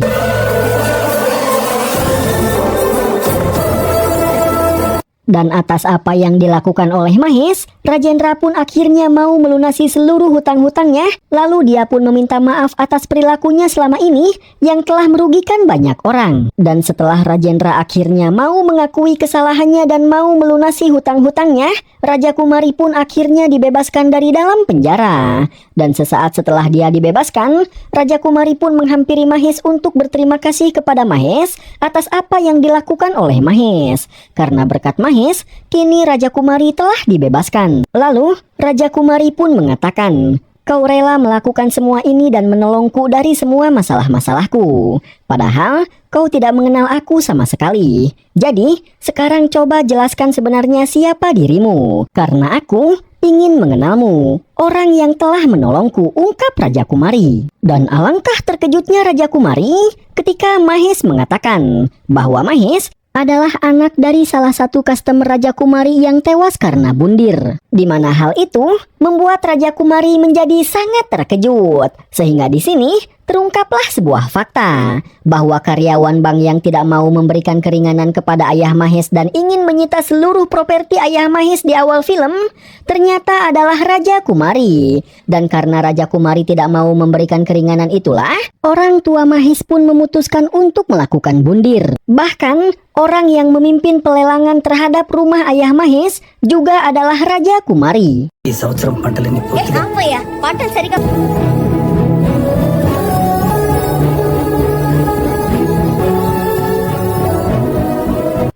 Dan atas apa yang dilakukan oleh Mahes, Rajendra pun akhirnya mau melunasi seluruh hutang-hutangnya. Lalu dia pun meminta maaf atas perilakunya selama ini yang telah merugikan banyak orang. Dan setelah Rajendra akhirnya mau mengakui kesalahannya dan mau melunasi hutang-hutangnya, Raja Kumari pun akhirnya dibebaskan dari dalam penjara. Dan sesaat setelah dia dibebaskan, Raja Kumari pun menghampiri Mahes untuk berterima kasih kepada Mahes atas apa yang dilakukan oleh Mahes. Karena berkat Mahes, kini Raja Kumari telah dibebaskan. Lalu, Raja Kumari pun mengatakan, "Kau rela melakukan semua ini dan menolongku dari semua masalah-masalahku. Padahal, kau tidak mengenal aku sama sekali. Jadi, sekarang coba jelaskan sebenarnya siapa dirimu. Karena aku ingin mengenalmu, orang yang telah menolongku," ungkap Raja Kumari. Dan alangkah terkejutnya Raja Kumari ketika Mahes mengatakan bahwa Mahes adalah anak dari salah satu customer Raja Kumari yang tewas karena bundir. Di mana hal itu membuat Raja Kumari menjadi sangat terkejut. Sehingga di sini terungkaplah sebuah fakta bahwa karyawan bank yang tidak mau memberikan keringanan kepada Ayah Mahes dan ingin menyita seluruh properti Ayah Mahes di awal film ternyata adalah Raja Kumari. Dan karena Raja Kumari tidak mau memberikan keringanan itulah orang tua Mahes pun memutuskan untuk melakukan bundir. Bahkan orang yang memimpin pelelangan terhadap rumah Ayah Mahes juga adalah Raja Kumari. ఈ సంవత్సరం పంటలన్నీ పూర్తిగా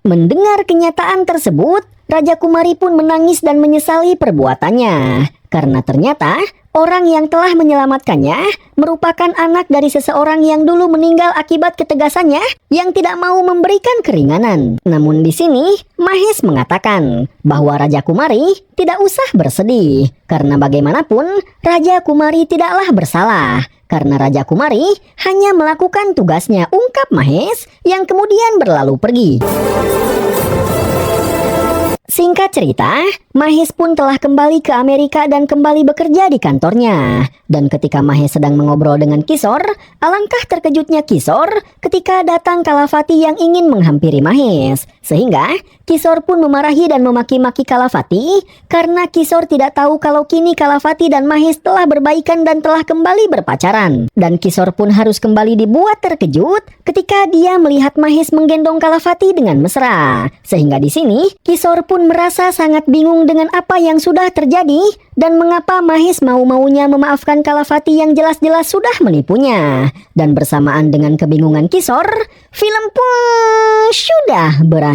Mendengar kenyataan tersebut, Raja Kumari pun menangis dan menyesali perbuatannya. Karena ternyata orang yang telah menyelamatkannya merupakan anak dari seseorang yang dulu meninggal akibat ketegasannya yang tidak mau memberikan keringanan. Namun di sini Mahes mengatakan bahwa Raja Kumari tidak usah bersedih karena bagaimanapun Raja Kumari tidaklah bersalah. Karena Raja Kumari hanya melakukan tugasnya, ungkap Mahes yang kemudian berlalu pergi. Singkat cerita, Mahes pun telah kembali ke Amerika dan kembali bekerja di kantornya. Dan ketika Mahes sedang mengobrol dengan Kishor, alangkah terkejutnya Kishor ketika datang Kalavati yang ingin menghampiri Mahes. Sehingga Kishor pun memarahi dan memaki-maki Kalavati karena Kishor tidak tahu kalau kini Kalavati dan Mahes telah berbaikan dan telah kembali berpacaran. Dan Kishor pun harus kembali dibuat terkejut ketika dia melihat Mahes menggendong Kalavati dengan mesra. Sehingga di sini Kishor pun merasa sangat bingung dengan apa yang sudah terjadi dan mengapa Mahes mau-maunya memaafkan Kalavati yang jelas-jelas sudah menipunya. Dan bersamaan dengan kebingungan Kishor, film pun sudah berakhir.